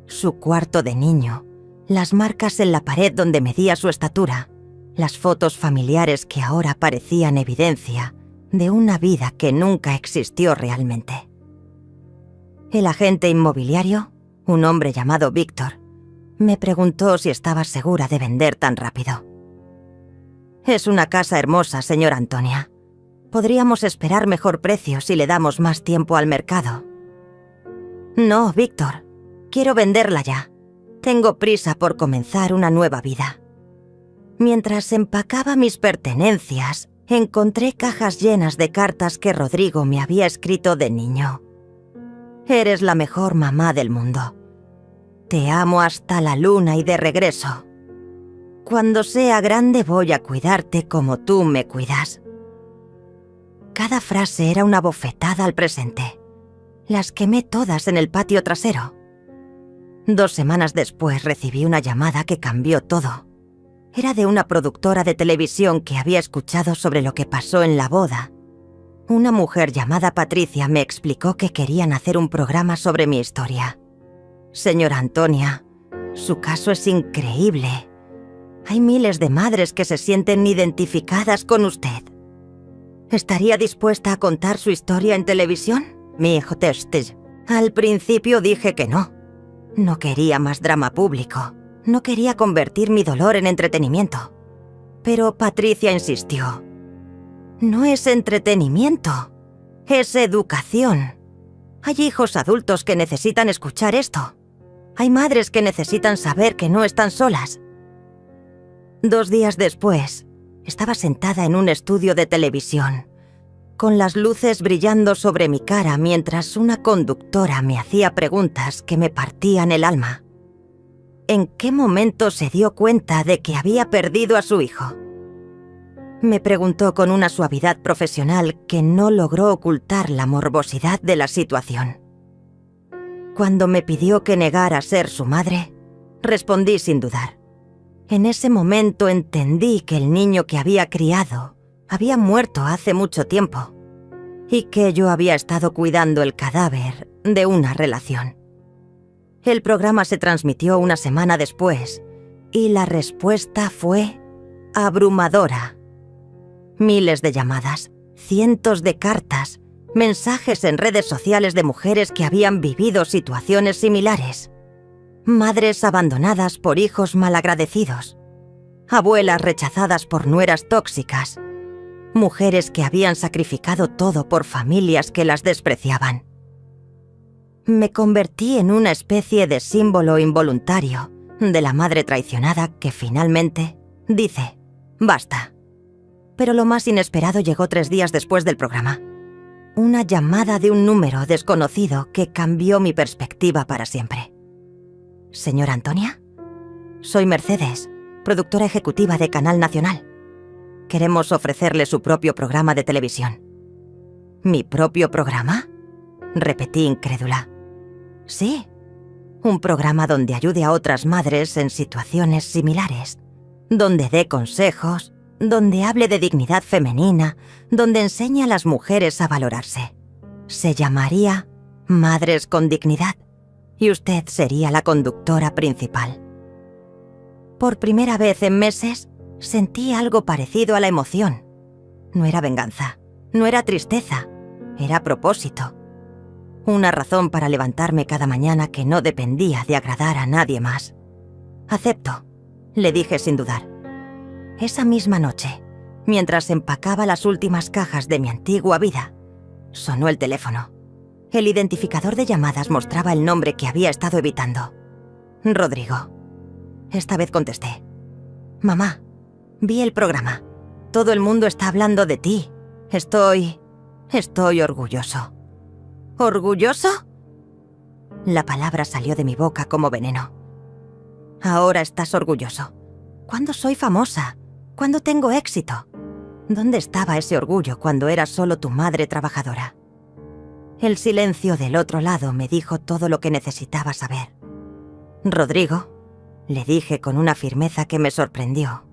Speaker 1: Su cuarto de niño, las marcas en la pared donde medía su estatura, las fotos familiares que ahora parecían evidencia de una vida que nunca existió realmente. El agente inmobiliario, un hombre llamado Víctor, me preguntó si estaba segura de vender tan rápido. «Es una casa hermosa, señora Antonia. Podríamos esperar mejor precio si le damos más tiempo al mercado». «No, Víctor. Quiero venderla ya. Tengo prisa por comenzar una nueva vida». Mientras empacaba mis pertenencias, encontré cajas llenas de cartas que Rodrigo me había escrito de niño. «Eres la mejor mamá del mundo. Te amo hasta la luna y de regreso. Cuando sea grande voy a cuidarte como tú me cuidas». Cada frase era una bofetada al presente. Las quemé todas en el patio trasero. 2 semanas después recibí una llamada que cambió todo. Era de una productora de televisión que había escuchado sobre lo que pasó en la boda. Una mujer llamada Patricia me explicó que querían hacer un programa sobre mi historia. «Señora Antonia, su caso es increíble. Hay miles de madres que se sienten identificadas con usted. ¿Estaría dispuesta a contar su historia en televisión?». Al principio dije que no. No quería más drama público. No quería convertir mi dolor en entretenimiento. Pero Patricia insistió. «No es entretenimiento, es educación. Hay hijos adultos que necesitan escuchar esto. Hay madres que necesitan saber que no están solas». 2 días después, estaba sentada en un estudio de televisión, con las luces brillando sobre mi cara mientras una conductora me hacía preguntas que me partían el alma. ¿En qué momento se dio cuenta de que había perdido a su hijo? Me preguntó con una suavidad profesional que no logró ocultar la morbosidad de la situación. Cuando me pidió que negara ser su madre, respondí sin dudar. En ese momento entendí que el niño que había criado había muerto hace mucho tiempo y que yo había estado cuidando el cadáver de una relación. El programa se transmitió una semana después y la respuesta fue abrumadora. Miles de llamadas, cientos de cartas, mensajes en redes sociales de mujeres que habían vivido situaciones similares. Madres abandonadas por hijos malagradecidos. Abuelas rechazadas por nueras tóxicas. Mujeres que habían sacrificado todo por familias que las despreciaban. Me convertí en una especie de símbolo involuntario de la madre traicionada que finalmente dice, basta. Pero lo más inesperado llegó 3 días después del programa. Una llamada de un número desconocido que cambió mi perspectiva para siempre. «¿Señora Antonia? Soy Mercedes, productora ejecutiva de Canal Nacional. Queremos ofrecerle su propio programa de televisión». «¿Mi propio programa?», repetí incrédula. «Sí, un programa donde ayude a otras madres en situaciones similares, donde dé consejos, donde hable de dignidad femenina, donde enseñe a las mujeres a valorarse. Se llamaría Madres con Dignidad y usted sería la conductora principal». Por primera vez en meses, sentí algo parecido a la emoción. No era venganza, no era tristeza, era propósito. Una razón para levantarme cada mañana que no dependía de agradar a nadie más. «Acepto», le dije sin dudar. Esa misma noche, mientras empacaba las últimas cajas de mi antigua vida, sonó el teléfono. El identificador de llamadas mostraba el nombre que había estado evitando. Rodrigo. Esta vez contesté. «Mamá, vi el programa. Todo el mundo está hablando de ti. Estoy orgulloso». ¿Orgulloso? La palabra salió de mi boca como veneno. Ahora estás orgulloso. ¿Cuándo soy famosa? ¿Cuándo tengo éxito? ¿Dónde estaba ese orgullo cuando era solo tu madre trabajadora? El silencio del otro lado me dijo todo lo que necesitaba saber. Rodrigo, le dije con una firmeza que me sorprendió.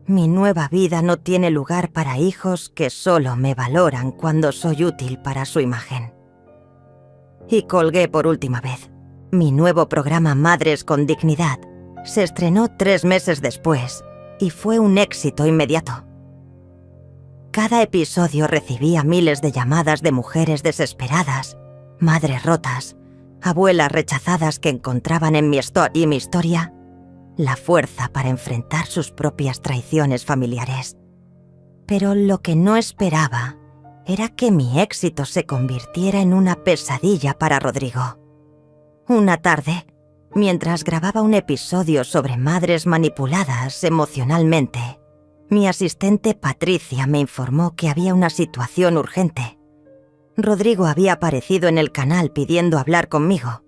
Speaker 1: Mi nueva vida no tiene lugar para hijos que solo me valoran cuando soy útil para su imagen. Y colgué por última vez. Mi nuevo programa Madres con Dignidad se estrenó 3 meses después y fue un éxito inmediato. Cada episodio recibía miles de llamadas de mujeres desesperadas, madres rotas, abuelas rechazadas que encontraban en mi historia la fuerza para enfrentar sus propias traiciones familiares. Pero lo que no esperaba era que mi éxito se convirtiera en una pesadilla para Rodrigo. Una tarde, mientras grababa un episodio sobre madres manipuladas emocionalmente, mi asistente Patricia me informó que había una situación urgente. Rodrigo había aparecido en el canal pidiendo hablar conmigo,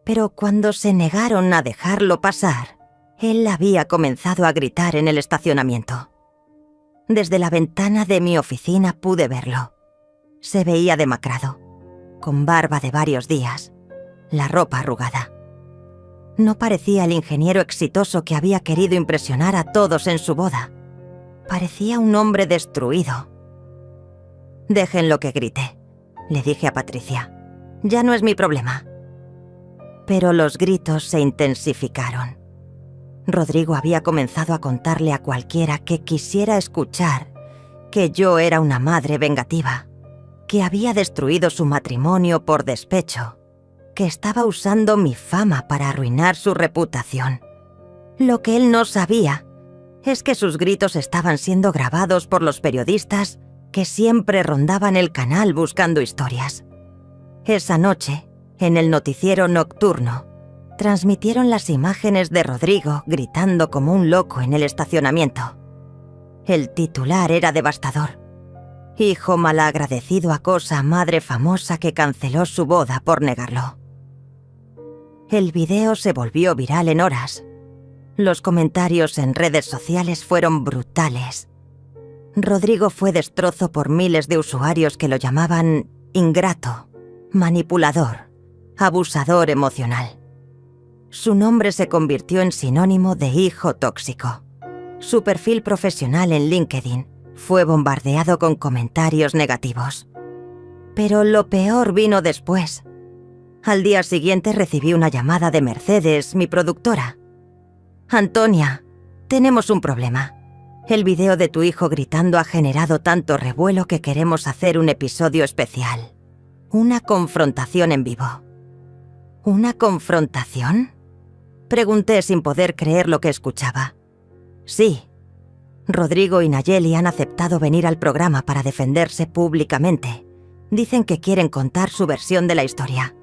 Speaker 1: pero cuando se negaron a dejarlo pasar, él había comenzado a gritar en el estacionamiento. Desde la ventana de mi oficina pude verlo. Se veía demacrado, con barba de varios días, la ropa arrugada. No parecía el ingeniero exitoso que había querido impresionar a todos en su boda. Parecía un hombre destruido. «Déjenlo que grite», le dije a Patricia. «Ya no es mi problema». Pero los gritos se intensificaron. Rodrigo había comenzado a contarle a cualquiera que quisiera escuchar que yo era una madre vengativa, que había destruido su matrimonio por despecho, que estaba usando mi fama para arruinar su reputación. Lo que él no sabía es que sus gritos estaban siendo grabados por los periodistas que siempre rondaban el canal buscando historias. Esa noche, en el noticiero nocturno, transmitieron las imágenes de Rodrigo gritando como un loco en el estacionamiento. El titular era devastador. «Hijo malagradecido acosa a madre famosa que canceló su boda por negarlo». El video se volvió viral en horas. Los comentarios en redes sociales fueron brutales. Rodrigo fue destrozo por miles de usuarios que lo llamaban ingrato, manipulador, abusador emocional. Su nombre se convirtió en sinónimo de hijo tóxico. Su perfil profesional en LinkedIn fue bombardeado con comentarios negativos. Pero lo peor vino después. Al día siguiente recibí una llamada de Mercedes, mi productora. «Antonia, tenemos un problema. El video de tu hijo gritando ha generado tanto revuelo que queremos hacer un episodio especial. Una confrontación en vivo». ¿Una confrontación?, pregunté sin poder creer lo que escuchaba. Sí. Rodrigo y Nayeli han aceptado venir al programa para defenderse públicamente. Dicen que quieren contar su versión de la historia.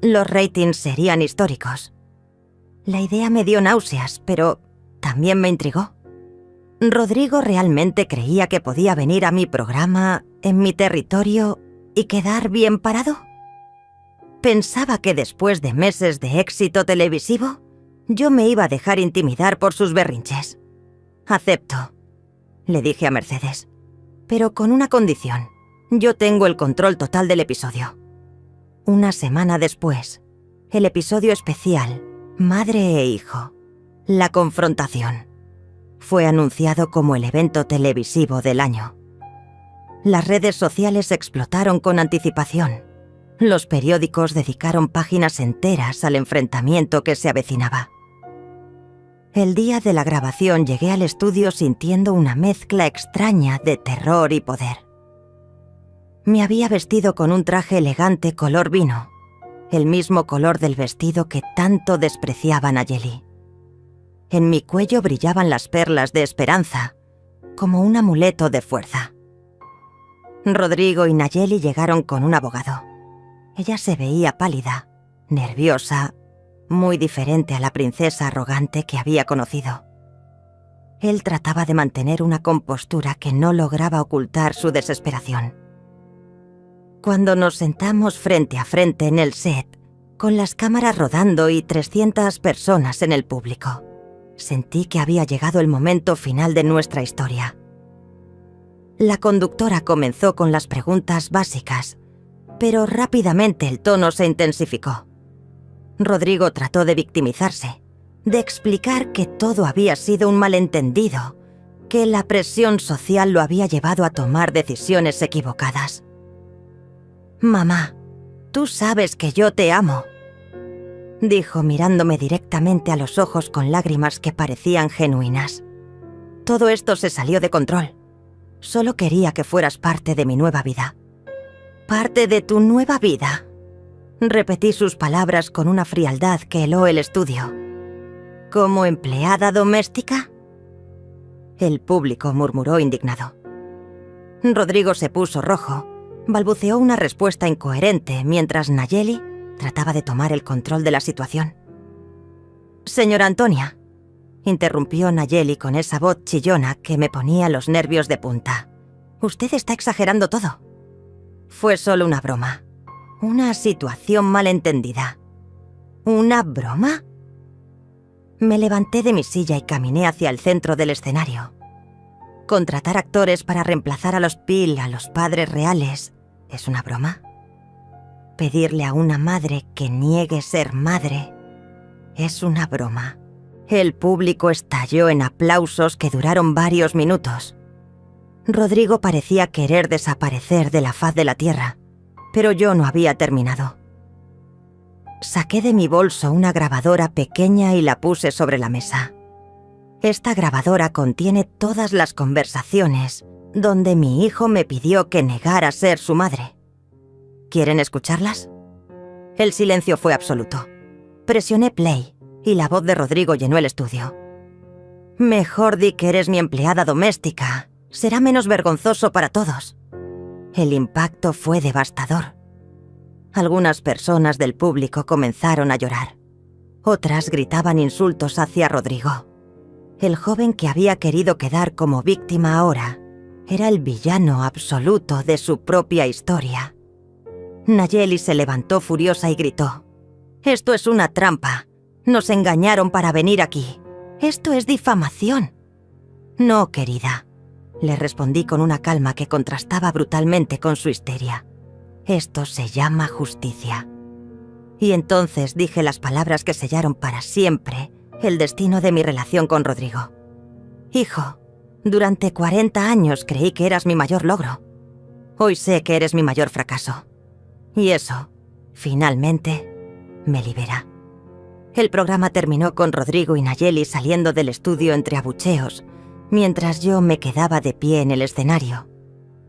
Speaker 1: Los ratings serían históricos. La idea me dio náuseas, pero también me intrigó. ¿Rodrigo realmente creía que podía venir a mi programa, en mi territorio, y quedar bien parado? ¿Pensaba que después de meses de éxito televisivo, yo me iba a dejar intimidar por sus berrinches? «Acepto», le dije a Mercedes, «pero con una condición. Yo tengo el control total del episodio». Una semana después, el episodio especial Madre e Hijo, la confrontación, fue anunciado como el evento televisivo del año. Las redes sociales explotaron con anticipación. Los periódicos dedicaron páginas enteras al enfrentamiento que se avecinaba. El día de la grabación llegué al estudio sintiendo una mezcla extraña de terror y poder. Me había vestido con un traje elegante color vino, el mismo color del vestido que tanto despreciaba Nayeli. En mi cuello brillaban las perlas de esperanza, como un amuleto de fuerza. Rodrigo y Nayeli llegaron con un abogado. Ella se veía pálida, nerviosa, muy diferente a la princesa arrogante que había conocido. Él trataba de mantener una compostura que no lograba ocultar su desesperación. Cuando nos sentamos frente a frente en el set, con las cámaras rodando y 300 personas en el público, sentí que había llegado el momento final de nuestra historia. La conductora comenzó con las preguntas básicas, pero rápidamente el tono se intensificó. Rodrigo trató de victimizarse, de explicar que todo había sido un malentendido, que la presión social lo había llevado a tomar decisiones equivocadas. «Mamá, tú sabes que yo te amo», dijo mirándome directamente a los ojos con lágrimas que parecían genuinas. «Todo esto se salió de control. Solo quería que fueras parte de mi nueva vida». «¿Parte de tu nueva vida?», repetí sus palabras con una frialdad que heló el estudio. «¿Como empleada doméstica?». El público murmuró indignado. Rodrigo se puso rojo, balbuceó una respuesta incoherente mientras Nayeli trataba de tomar el control de la situación. «Señora Antonia», interrumpió Nayeli con esa voz chillona que me ponía los nervios de punta. «Usted está exagerando todo. Fue solo una broma. Una situación malentendida». «¿Una broma?». Me levanté de mi silla y caminé hacia el centro del escenario. ¿Contratar actores para reemplazar a los Peel, a los padres reales, es una broma? ¿Pedirle a una madre que niegue ser madre es una broma? El público estalló en aplausos que duraron varios minutos. Rodrigo parecía querer desaparecer de la faz de la tierra, pero yo no había terminado. Saqué de mi bolso una grabadora pequeña y la puse sobre la mesa. Esta grabadora contiene todas las conversaciones donde mi hijo me pidió que negara ser su madre. ¿Quieren escucharlas? El silencio fue absoluto. Presioné play y la voz de Rodrigo llenó el estudio. «Mejor di que eres mi empleada doméstica. Será menos vergonzoso para todos». El impacto fue devastador. Algunas personas del público comenzaron a llorar. Otras gritaban insultos hacia Rodrigo. El joven que había querido quedar como víctima ahora era el villano absoluto de su propia historia. Nayeli se levantó furiosa y gritó: «Esto es una trampa. Nos engañaron para venir aquí. Esto es difamación». «No, querida», le respondí con una calma que contrastaba brutalmente con su histeria. «Esto se llama justicia». Y entonces dije las palabras que sellaron para siempre el destino de mi relación con Rodrigo. «Hijo, durante 40 años creí que eras mi mayor logro. Hoy sé que eres mi mayor fracaso. Y eso, finalmente, me libera». El programa terminó con Rodrigo y Nayeli saliendo del estudio entre abucheos, mientras yo me quedaba de pie en el escenario,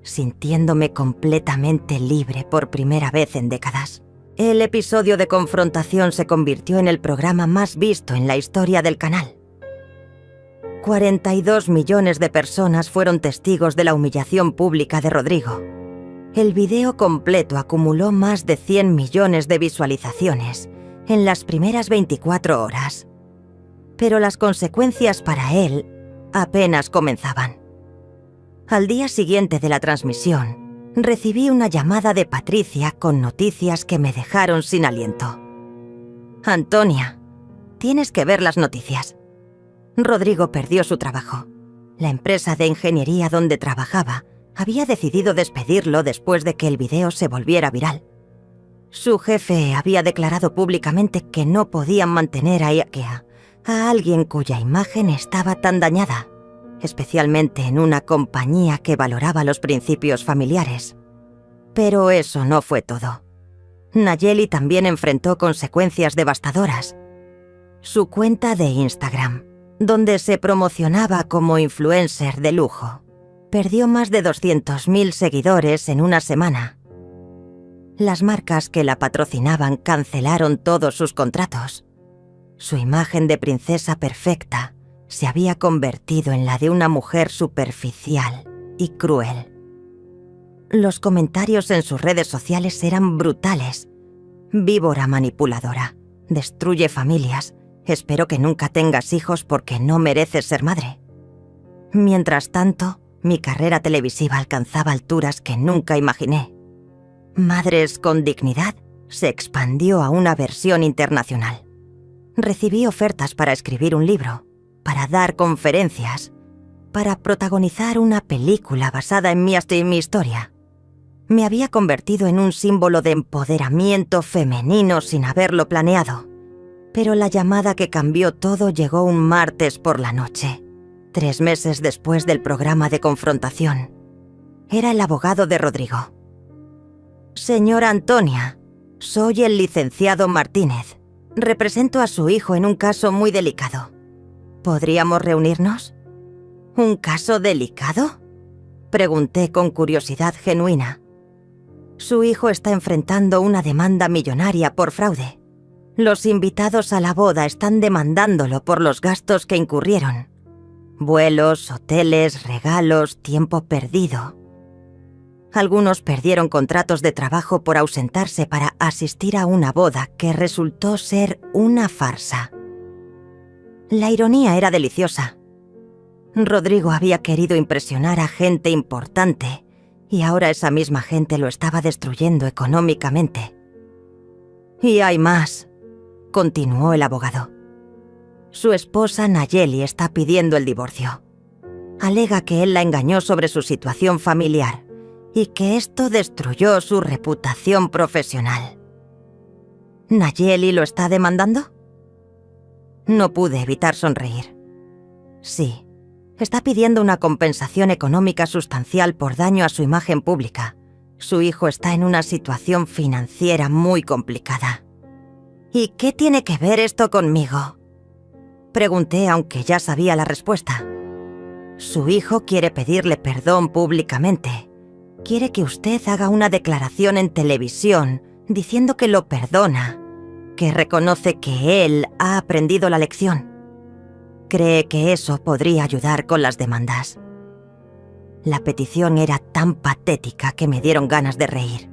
Speaker 1: sintiéndome completamente libre por primera vez en décadas. El episodio de confrontación se convirtió en el programa más visto en la historia del canal. 42 millones de personas fueron testigos de la humillación pública de Rodrigo. El video completo acumuló más de 100 millones de visualizaciones en las primeras 24 horas. Pero las consecuencias para él apenas comenzaban. Al día siguiente de la transmisión, recibí una llamada de Patricia con noticias que me dejaron sin aliento. «Antonia, tienes que ver las noticias. Rodrigo perdió su trabajo. La empresa de ingeniería donde trabajaba había decidido despedirlo después de que el video se volviera viral. Su jefe había declarado públicamente que no podían mantener a alguien cuya imagen estaba tan dañada, especialmente en una compañía que valoraba los principios familiares. Pero eso no fue todo. Nayeli también enfrentó consecuencias devastadoras. Su cuenta de Instagram, donde se promocionaba como influencer de lujo. Perdió más de 200.000 seguidores en una semana. Las marcas que la patrocinaban cancelaron todos sus contratos. Su imagen de princesa perfecta se había convertido en la de una mujer superficial y cruel. Los comentarios en sus redes sociales eran brutales. Víbora manipuladora, destruye familias, espero que nunca tengas hijos porque no mereces ser madre. Mientras tanto, mi carrera televisiva alcanzaba alturas que nunca imaginé. Madres con Dignidad se expandió a una versión internacional. Recibí ofertas para escribir un libro, para dar conferencias, para protagonizar una película basada en mi historia. Me había convertido en un símbolo de empoderamiento femenino sin haberlo planeado. Pero la llamada que cambió todo llegó un martes por la noche, 3 meses después del programa de confrontación. Era el abogado de Rodrigo. Señora Antonia, soy el licenciado Martínez. Represento a su hijo en un caso muy delicado. ¿Podríamos reunirnos? ¿Un caso delicado?, pregunté con curiosidad genuina. Su hijo está enfrentando una demanda millonaria por fraude. Los invitados a la boda están demandándolo por los gastos que incurrieron. Vuelos, hoteles, regalos, tiempo perdido. Algunos perdieron contratos de trabajo por ausentarse para asistir a una boda que resultó ser una farsa. La ironía era deliciosa. Rodrigo había querido impresionar a gente importante y ahora esa misma gente lo estaba destruyendo económicamente. Y hay más, continuó el abogado. Su esposa Nayeli está pidiendo el divorcio. Alega que él la engañó sobre su situación familiar y que esto destruyó su reputación profesional. ¿Nayeli lo está demandando? No pude evitar sonreír. Sí, está pidiendo una compensación económica sustancial por daño a su imagen pública. Su hijo está en una situación financiera muy complicada. ¿Y qué tiene que ver esto conmigo?, pregunté, aunque ya sabía la respuesta. Su hijo quiere pedirle perdón públicamente. Quiere que usted haga una declaración en televisión diciendo que lo perdona, que reconoce que él ha aprendido la lección. Cree que eso podría ayudar con las demandas. La petición era tan patética que me dieron ganas de reír.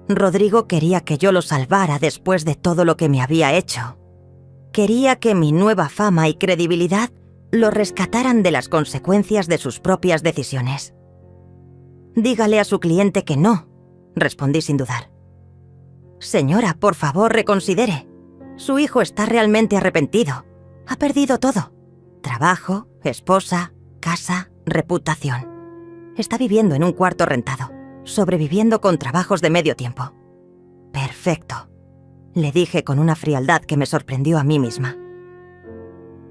Speaker 1: Rodrigo quería que yo lo salvara después de todo lo que me había hecho. Quería que mi nueva fama y credibilidad lo rescataran de las consecuencias de sus propias decisiones. Dígale a su cliente que no, respondí sin dudar. Señora, por favor, reconsidere. Su hijo está realmente arrepentido. Ha perdido todo. Trabajo, esposa, casa, reputación. Está viviendo en un cuarto rentado, sobreviviendo con trabajos de medio tiempo. Perfecto, le dije con una frialdad que me sorprendió a mí misma.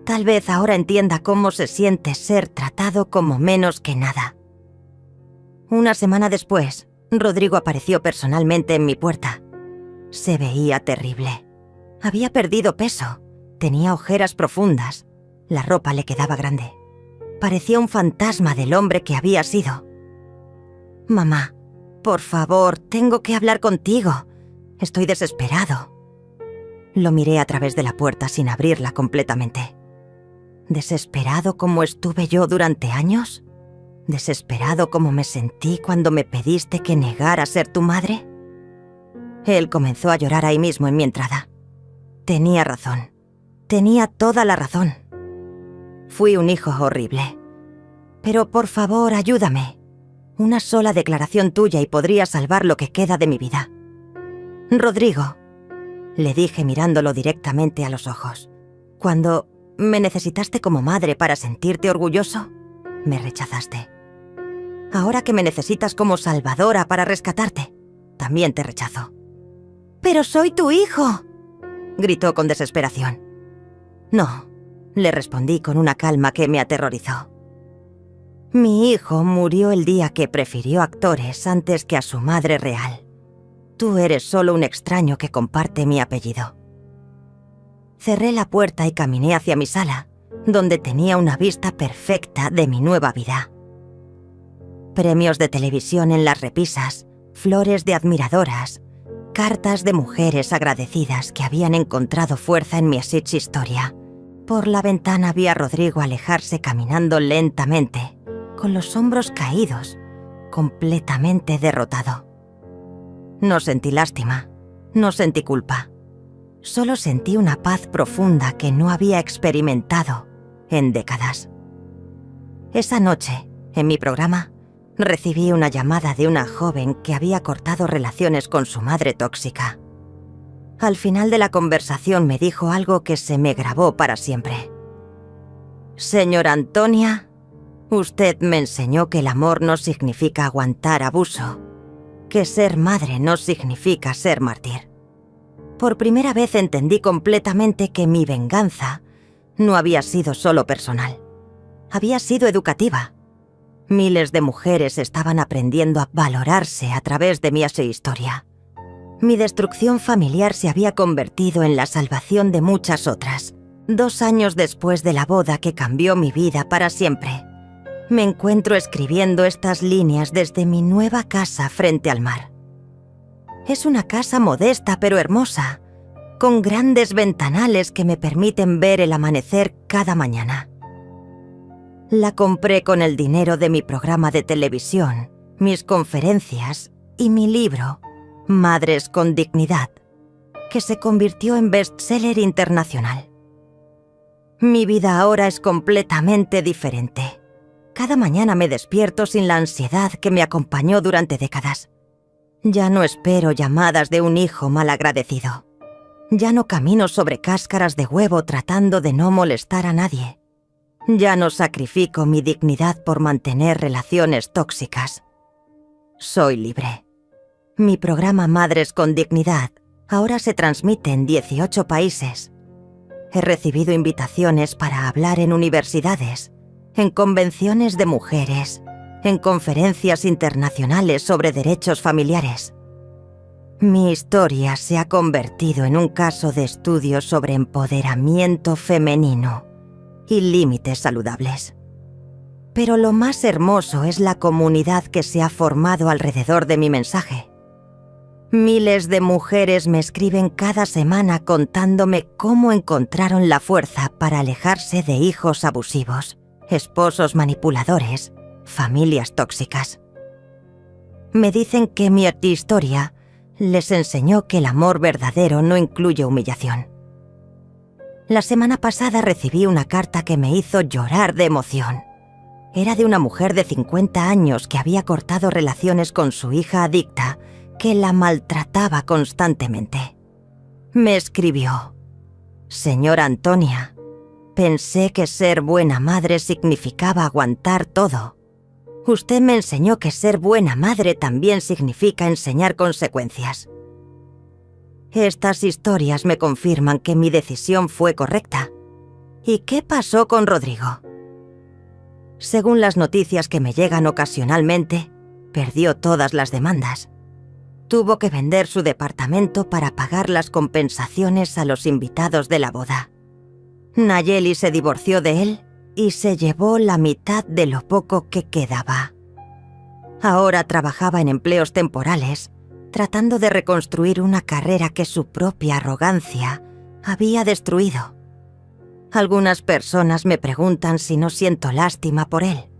Speaker 1: Tal vez ahora entienda cómo se siente ser tratado como menos que nada. Una semana después, Rodrigo apareció personalmente en mi puerta. Se veía terrible. Había perdido peso, tenía ojeras profundas, la ropa le quedaba grande. Parecía un fantasma del hombre que había sido. Mamá, por favor, tengo que hablar contigo. Estoy desesperado. Lo miré a través de la puerta sin abrirla completamente. ¿Desesperado como estuve yo durante años? ¿Desesperado como me sentí cuando me pediste que negara ser tu madre? Él comenzó a llorar ahí mismo en mi entrada. Tenía razón. Tenía toda la razón. Fui un hijo horrible. Pero por favor, ayúdame. Una sola declaración tuya y podría salvar lo que queda de mi vida. Rodrigo, le dije mirándolo directamente a los ojos. Cuando me necesitaste como madre para sentirte orgulloso, me rechazaste. Ahora que me necesitas como salvadora para rescatarte, también te rechazo. ¡Pero soy tu hijo!, gritó con desesperación. No, le respondí con una calma que me aterrorizó. Mi hijo murió el día que prefirió actores antes que a su madre real. Tú eres solo un extraño que comparte mi apellido. Cerré la puerta y caminé hacia mi sala, donde tenía una vista perfecta de mi nueva vida. Premios de televisión en las repisas, flores de admiradoras, cartas de mujeres agradecidas que habían encontrado fuerza en mi así historia. Por la ventana vi a Rodrigo alejarse caminando lentamente, con los hombros caídos, completamente derrotado. No sentí lástima, no sentí culpa. Solo sentí una paz profunda que no había experimentado en décadas. Esa noche, en mi programa, recibí una llamada de una joven que había cortado relaciones con su madre tóxica. Al final de la conversación me dijo algo que se me grabó para siempre. «Señora Antonia, usted me enseñó que el amor no significa aguantar abuso, que ser madre no significa ser mártir». Por primera vez entendí completamente que mi venganza no había sido solo personal. Había sido educativa. Miles de mujeres estaban aprendiendo a valorarse a través de mi historia. Mi destrucción familiar se había convertido en la salvación de muchas otras. 2 años después de la boda que cambió mi vida para siempre, me encuentro escribiendo estas líneas desde mi nueva casa frente al mar. Es una casa modesta pero hermosa, con grandes ventanales que me permiten ver el amanecer cada mañana. La compré con el dinero de mi programa de televisión, mis conferencias y mi libro, Madres con Dignidad, que se convirtió en bestseller internacional. Mi vida ahora es completamente diferente. Cada mañana me despierto sin la ansiedad que me acompañó durante décadas. Ya no espero llamadas de un hijo malagradecido. Ya no camino sobre cáscaras de huevo tratando de no molestar a nadie. Ya no sacrifico mi dignidad por mantener relaciones tóxicas. Soy libre. Mi programa Madres con Dignidad ahora se transmite en 18 países. He recibido invitaciones para hablar en universidades, en convenciones de mujeres, en conferencias internacionales sobre derechos familiares. Mi historia se ha convertido en un caso de estudio sobre empoderamiento femenino y límites saludables. Pero lo más hermoso es la comunidad que se ha formado alrededor de mi mensaje. Miles de mujeres me escriben cada semana contándome cómo encontraron la fuerza para alejarse de hijos abusivos, esposos manipuladores, familias tóxicas. Me dicen que mi historia les enseñó que el amor verdadero no incluye humillación. La semana pasada recibí una carta que me hizo llorar de emoción. Era de una mujer de 50 años que había cortado relaciones con su hija adicta, que la maltrataba constantemente. Me escribió: «Señora Antonia, pensé que ser buena madre significaba aguantar todo. Usted me enseñó que ser buena madre también significa enseñar consecuencias». Estas historias me confirman que mi decisión fue correcta. ¿Y qué pasó con Rodrigo? Según las noticias que me llegan ocasionalmente, perdió todas las demandas. Tuvo que vender su departamento para pagar las compensaciones a los invitados de la boda. Nayeli se divorció de él y se llevó la mitad de lo poco que quedaba. Ahora trabajaba en empleos temporales, tratando de reconstruir una carrera que su propia arrogancia había destruido. Algunas personas me preguntan si no siento lástima por él,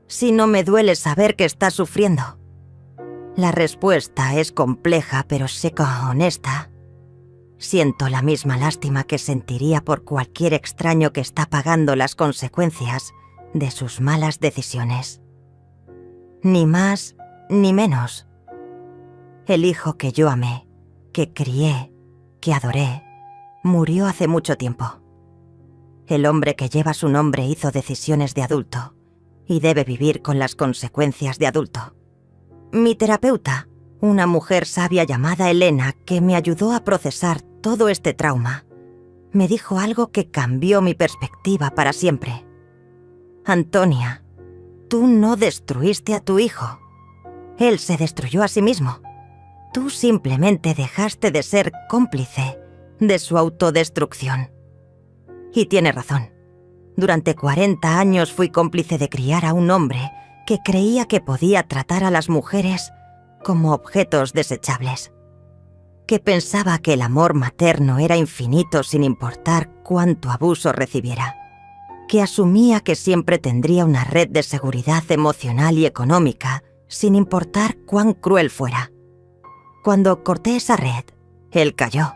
Speaker 1: si no me duele saber que está sufriendo. La respuesta es compleja pero seca, honesta. Siento la misma lástima que sentiría por cualquier extraño que está pagando las consecuencias de sus malas decisiones. Ni más ni menos. El hijo que yo amé, que crié, que adoré, murió hace mucho tiempo. El hombre que lleva su nombre hizo decisiones de adulto y debe vivir con las consecuencias de adulto. Mi terapeuta, una mujer sabia llamada Elena, que me ayudó a procesar todo este trauma, me dijo algo que cambió mi perspectiva para siempre. Antonia, tú no destruiste a tu hijo. Él se destruyó a sí mismo. Tú simplemente dejaste de ser cómplice de su autodestrucción. Y tiene razón. Durante 40 años fui cómplice de criar a un hombre que creía que podía tratar a las mujeres como objetos desechables, que pensaba que el amor materno era infinito sin importar cuánto abuso recibiera, que asumía que siempre tendría una red de seguridad emocional y económica sin importar cuán cruel fuera. Cuando corté esa red, él cayó.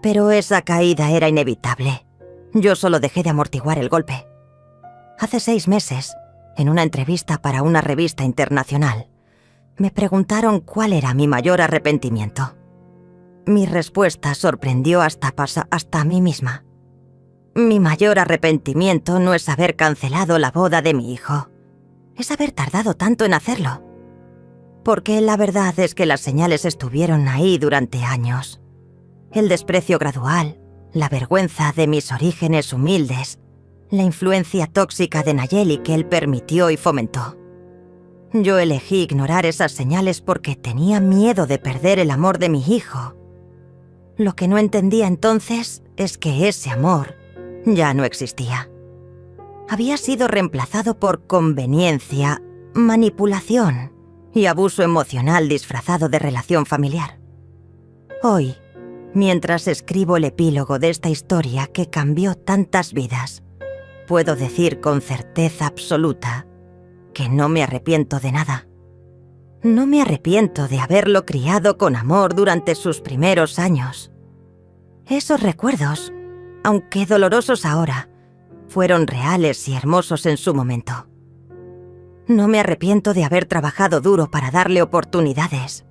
Speaker 1: Pero esa caída era inevitable. Yo solo dejé de amortiguar el golpe. Hace 6 meses, en una entrevista para una revista internacional, me preguntaron cuál era mi mayor arrepentimiento. Mi respuesta sorprendió hasta a mí misma. Mi mayor arrepentimiento no es haber cancelado la boda de mi hijo. Es haber tardado tanto en hacerlo. Porque la verdad es que las señales estuvieron ahí durante años. El desprecio gradual, la vergüenza de mis orígenes humildes, la influencia tóxica de Nayeli que él permitió y fomentó. Yo elegí ignorar esas señales porque tenía miedo de perder el amor de mi hijo. Lo que no entendía entonces es que ese amor ya no existía. Había sido reemplazado por conveniencia, manipulación y abuso emocional disfrazado de relación familiar. Hoy, mientras escribo el epílogo de esta historia que cambió tantas vidas, puedo decir con certeza absoluta que no me arrepiento de nada. No me arrepiento de haberlo criado con amor durante sus primeros años. Esos recuerdos, aunque dolorosos ahora, fueron reales y hermosos en su momento. No me arrepiento de haber trabajado duro para darle oportunidades.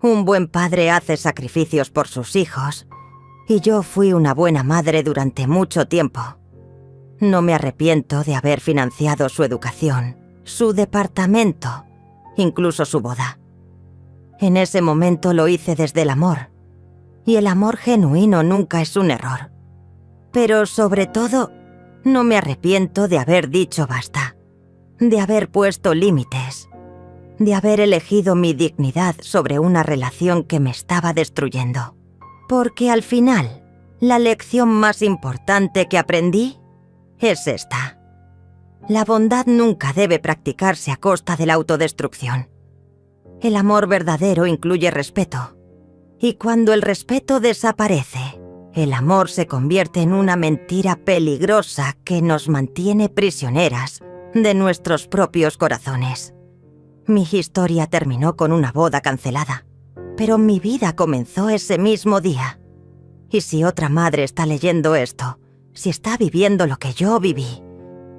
Speaker 1: Un buen padre hace sacrificios por sus hijos, y yo fui una buena madre durante mucho tiempo. No me arrepiento de haber financiado su educación, su departamento, incluso su boda. En ese momento lo hice desde el amor, y el amor genuino nunca es un error. Pero sobre todo, no me arrepiento de haber dicho basta, de haber puesto límites, de haber elegido mi dignidad sobre una relación que me estaba destruyendo. Porque al final, la lección más importante que aprendí es esta. La bondad nunca debe practicarse a costa de la autodestrucción. El amor verdadero incluye respeto. Y cuando el respeto desaparece, el amor se convierte en una mentira peligrosa que nos mantiene prisioneras de nuestros propios corazones. Mi historia terminó con una boda cancelada, pero mi vida comenzó ese mismo día. Y si otra madre está leyendo esto, si está viviendo lo que yo viví,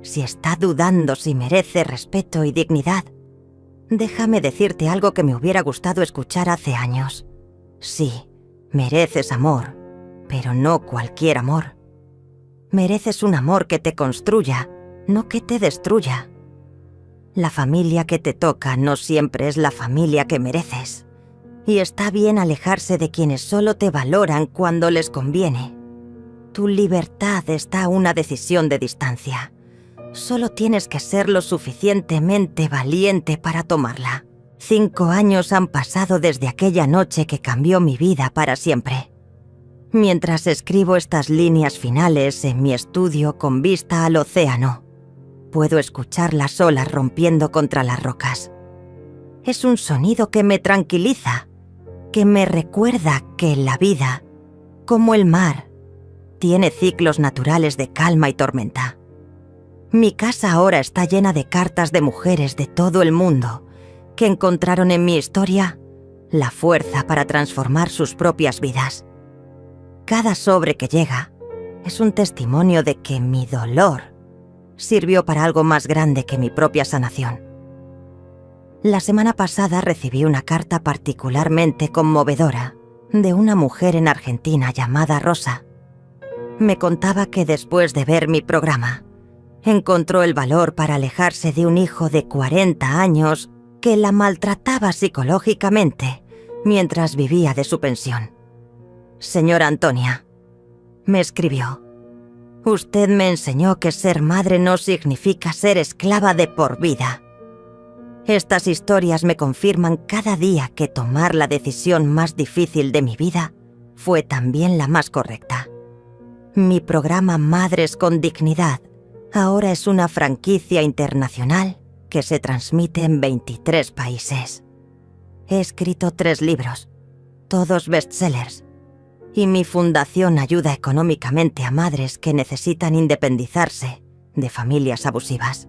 Speaker 1: si está dudando si merece respeto y dignidad, déjame decirte algo que me hubiera gustado escuchar hace años. Sí, mereces amor, pero no cualquier amor. Mereces un amor que te construya, no que te destruya. La familia que te toca no siempre es la familia que mereces. Y está bien alejarse de quienes solo te valoran cuando les conviene. Tu libertad está a una decisión de distancia. Solo tienes que ser lo suficientemente valiente para tomarla. 5 años han pasado desde aquella noche que cambió mi vida para siempre. Mientras escribo estas líneas finales en mi estudio con vista al océano, puedo escuchar las olas rompiendo contra las rocas. Es un sonido que me tranquiliza, que me recuerda que la vida, como el mar, tiene ciclos naturales de calma y tormenta. Mi casa ahora está llena de cartas de mujeres de todo el mundo que encontraron en mi historia la fuerza para transformar sus propias vidas. Cada sobre que llega es un testimonio de que mi dolor sirvió para algo más grande que mi propia sanación. La semana pasada recibí una carta particularmente conmovedora de una mujer en Argentina llamada Rosa. Me contaba que después de ver mi programa, encontró el valor para alejarse de un hijo de 40 años que la maltrataba psicológicamente mientras vivía de su pensión. Señora Antonia, me escribió, usted me enseñó que ser madre no significa ser esclava de por vida. Estas historias me confirman cada día que tomar la decisión más difícil de mi vida fue también la más correcta. Mi programa Madres con Dignidad Ahora es una franquicia internacional que se transmite en 23 países. He escrito 3 libros, todos bestsellers, y mi fundación ayuda económicamente a madres que necesitan independizarse de familias abusivas.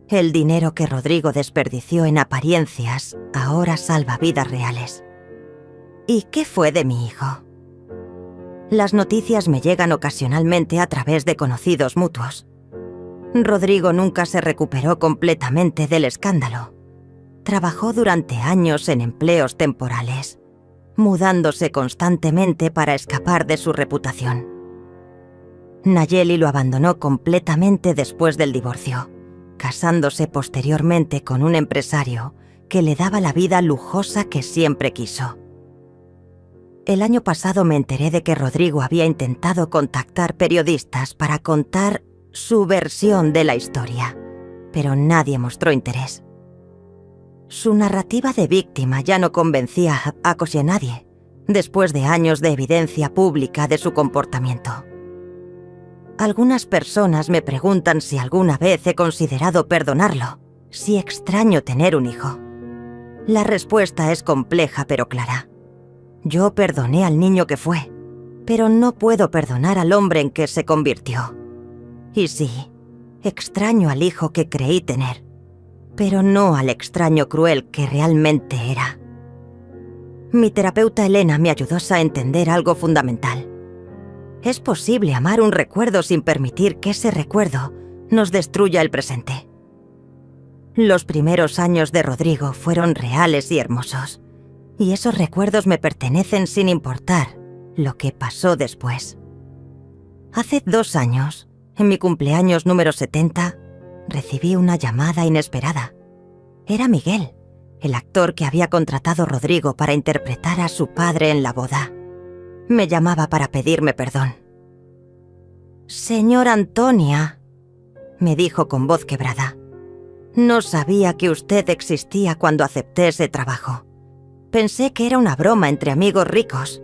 Speaker 1: El dinero que Rodrigo desperdició en apariencias ahora salva vidas reales. ¿Y qué fue de mi hijo? Las noticias me llegan ocasionalmente a través de conocidos mutuos. Rodrigo nunca se recuperó completamente del escándalo. Trabajó durante años en empleos temporales, mudándose constantemente para escapar de su reputación. Nayeli lo abandonó completamente después del divorcio, casándose posteriormente con un empresario que le daba la vida lujosa que siempre quiso. El año pasado me enteré de que Rodrigo había intentado contactar periodistas para contar su versión de la historia, pero nadie mostró interés. Su narrativa de víctima ya no convencía a casi nadie, después de años de evidencia pública de su comportamiento. Algunas personas me preguntan si alguna vez he considerado perdonarlo, si extraño tener un hijo. La respuesta es compleja pero clara. Yo perdoné al niño que fue, pero no puedo perdonar al hombre en que se convirtió. Y sí, extraño al hijo que creí tener, pero no al extraño cruel que realmente era. Mi terapeuta Elena me ayudó a entender algo fundamental. Es posible amar un recuerdo sin permitir que ese recuerdo nos destruya el presente. Los primeros años de Rodrigo fueron reales y hermosos, y esos recuerdos me pertenecen sin importar lo que pasó después. Hace 2 años, en mi cumpleaños número 70, recibí una llamada inesperada. Era Miguel, el actor que había contratado Rodrigo para interpretar a su padre en la boda. Me llamaba para pedirme perdón. «Señor Antonia», me dijo con voz quebrada, «no sabía que usted existía cuando acepté ese trabajo. Pensé que era una broma entre amigos ricos.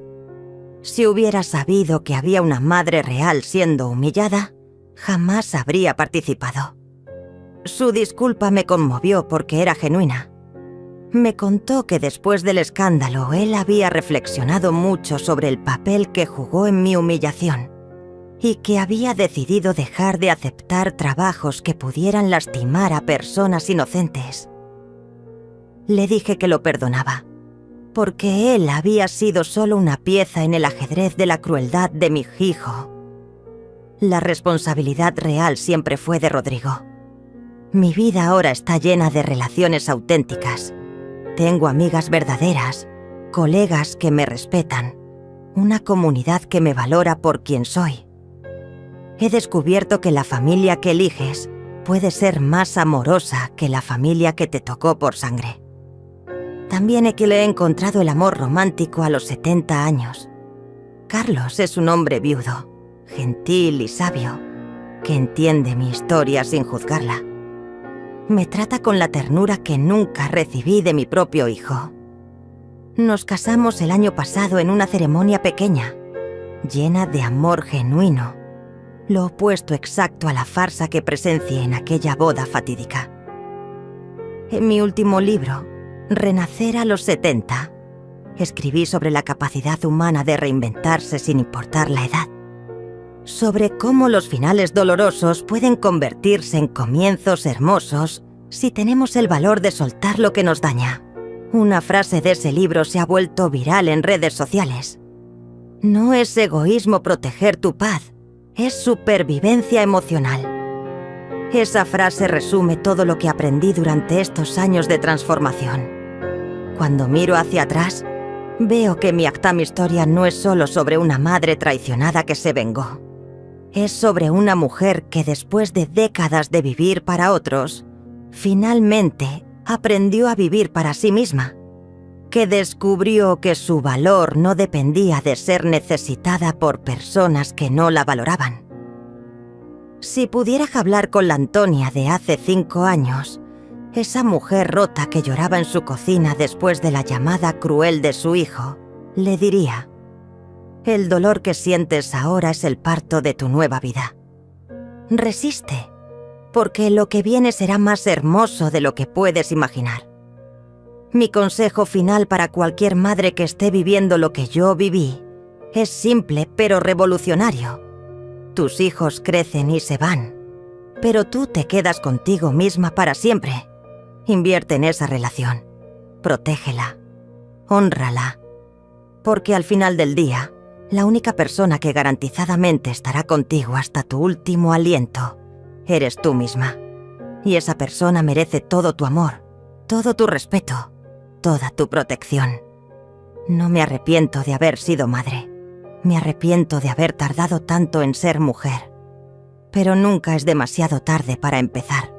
Speaker 1: Si hubiera sabido que había una madre real siendo humillada, jamás habría participado». Su disculpa me conmovió porque era genuina. Me contó que después del escándalo él había reflexionado mucho sobre el papel que jugó en mi humillación y que había decidido dejar de aceptar trabajos que pudieran lastimar a personas inocentes. Le dije que lo perdonaba, porque él había sido solo una pieza en el ajedrez de la crueldad de mi hijo. La responsabilidad real siempre fue de Rodrigo. Mi vida ahora está llena de relaciones auténticas. Tengo amigas verdaderas, colegas que me respetan, una comunidad que me valora por quien soy. He descubierto que la familia que eliges puede ser más amorosa que la familia que te tocó por sangre. También he encontrado el amor romántico a los 70 años. Carlos es un hombre viudo, gentil y sabio, que entiende mi historia sin juzgarla. Me trata con la ternura que nunca recibí de mi propio hijo. Nos casamos el año pasado en una ceremonia pequeña, llena de amor genuino, lo opuesto exacto a la farsa que presencié en aquella boda fatídica. En mi último libro, Renacer a los 70, escribí sobre la capacidad humana de reinventarse sin importar la edad, sobre cómo los finales dolorosos pueden convertirse en comienzos hermosos si tenemos el valor de soltar lo que nos daña. Una frase de ese libro se ha vuelto viral en redes sociales. No es egoísmo proteger tu paz, es supervivencia emocional. Esa frase resume todo lo que aprendí durante estos años de transformación. Cuando miro hacia atrás, veo que mi Actam historia no es solo sobre una madre traicionada que se vengó. Es sobre una mujer que después de décadas de vivir para otros, finalmente aprendió a vivir para sí misma, que descubrió que su valor no dependía de ser necesitada por personas que no la valoraban. Si pudiera hablar con la Antonia de hace 5 años, esa mujer rota que lloraba en su cocina después de la llamada cruel de su hijo, le diría: el dolor que sientes ahora es el parto de tu nueva vida. Resiste porque lo que viene será más hermoso de lo que puedes imaginar. Mi consejo final para cualquier madre que esté viviendo lo que yo viví es simple pero revolucionario. Tus hijos crecen y se van, pero tú te quedas contigo misma para siempre. Invierte en esa relación, protégela, hónrala, porque al final del día, la única persona que garantizadamente estará contigo hasta tu último aliento eres tú misma. Y esa persona merece todo tu amor, todo tu respeto, toda tu protección. No me arrepiento de haber sido madre. Me arrepiento de haber tardado tanto en ser mujer. Pero nunca es demasiado tarde para empezar.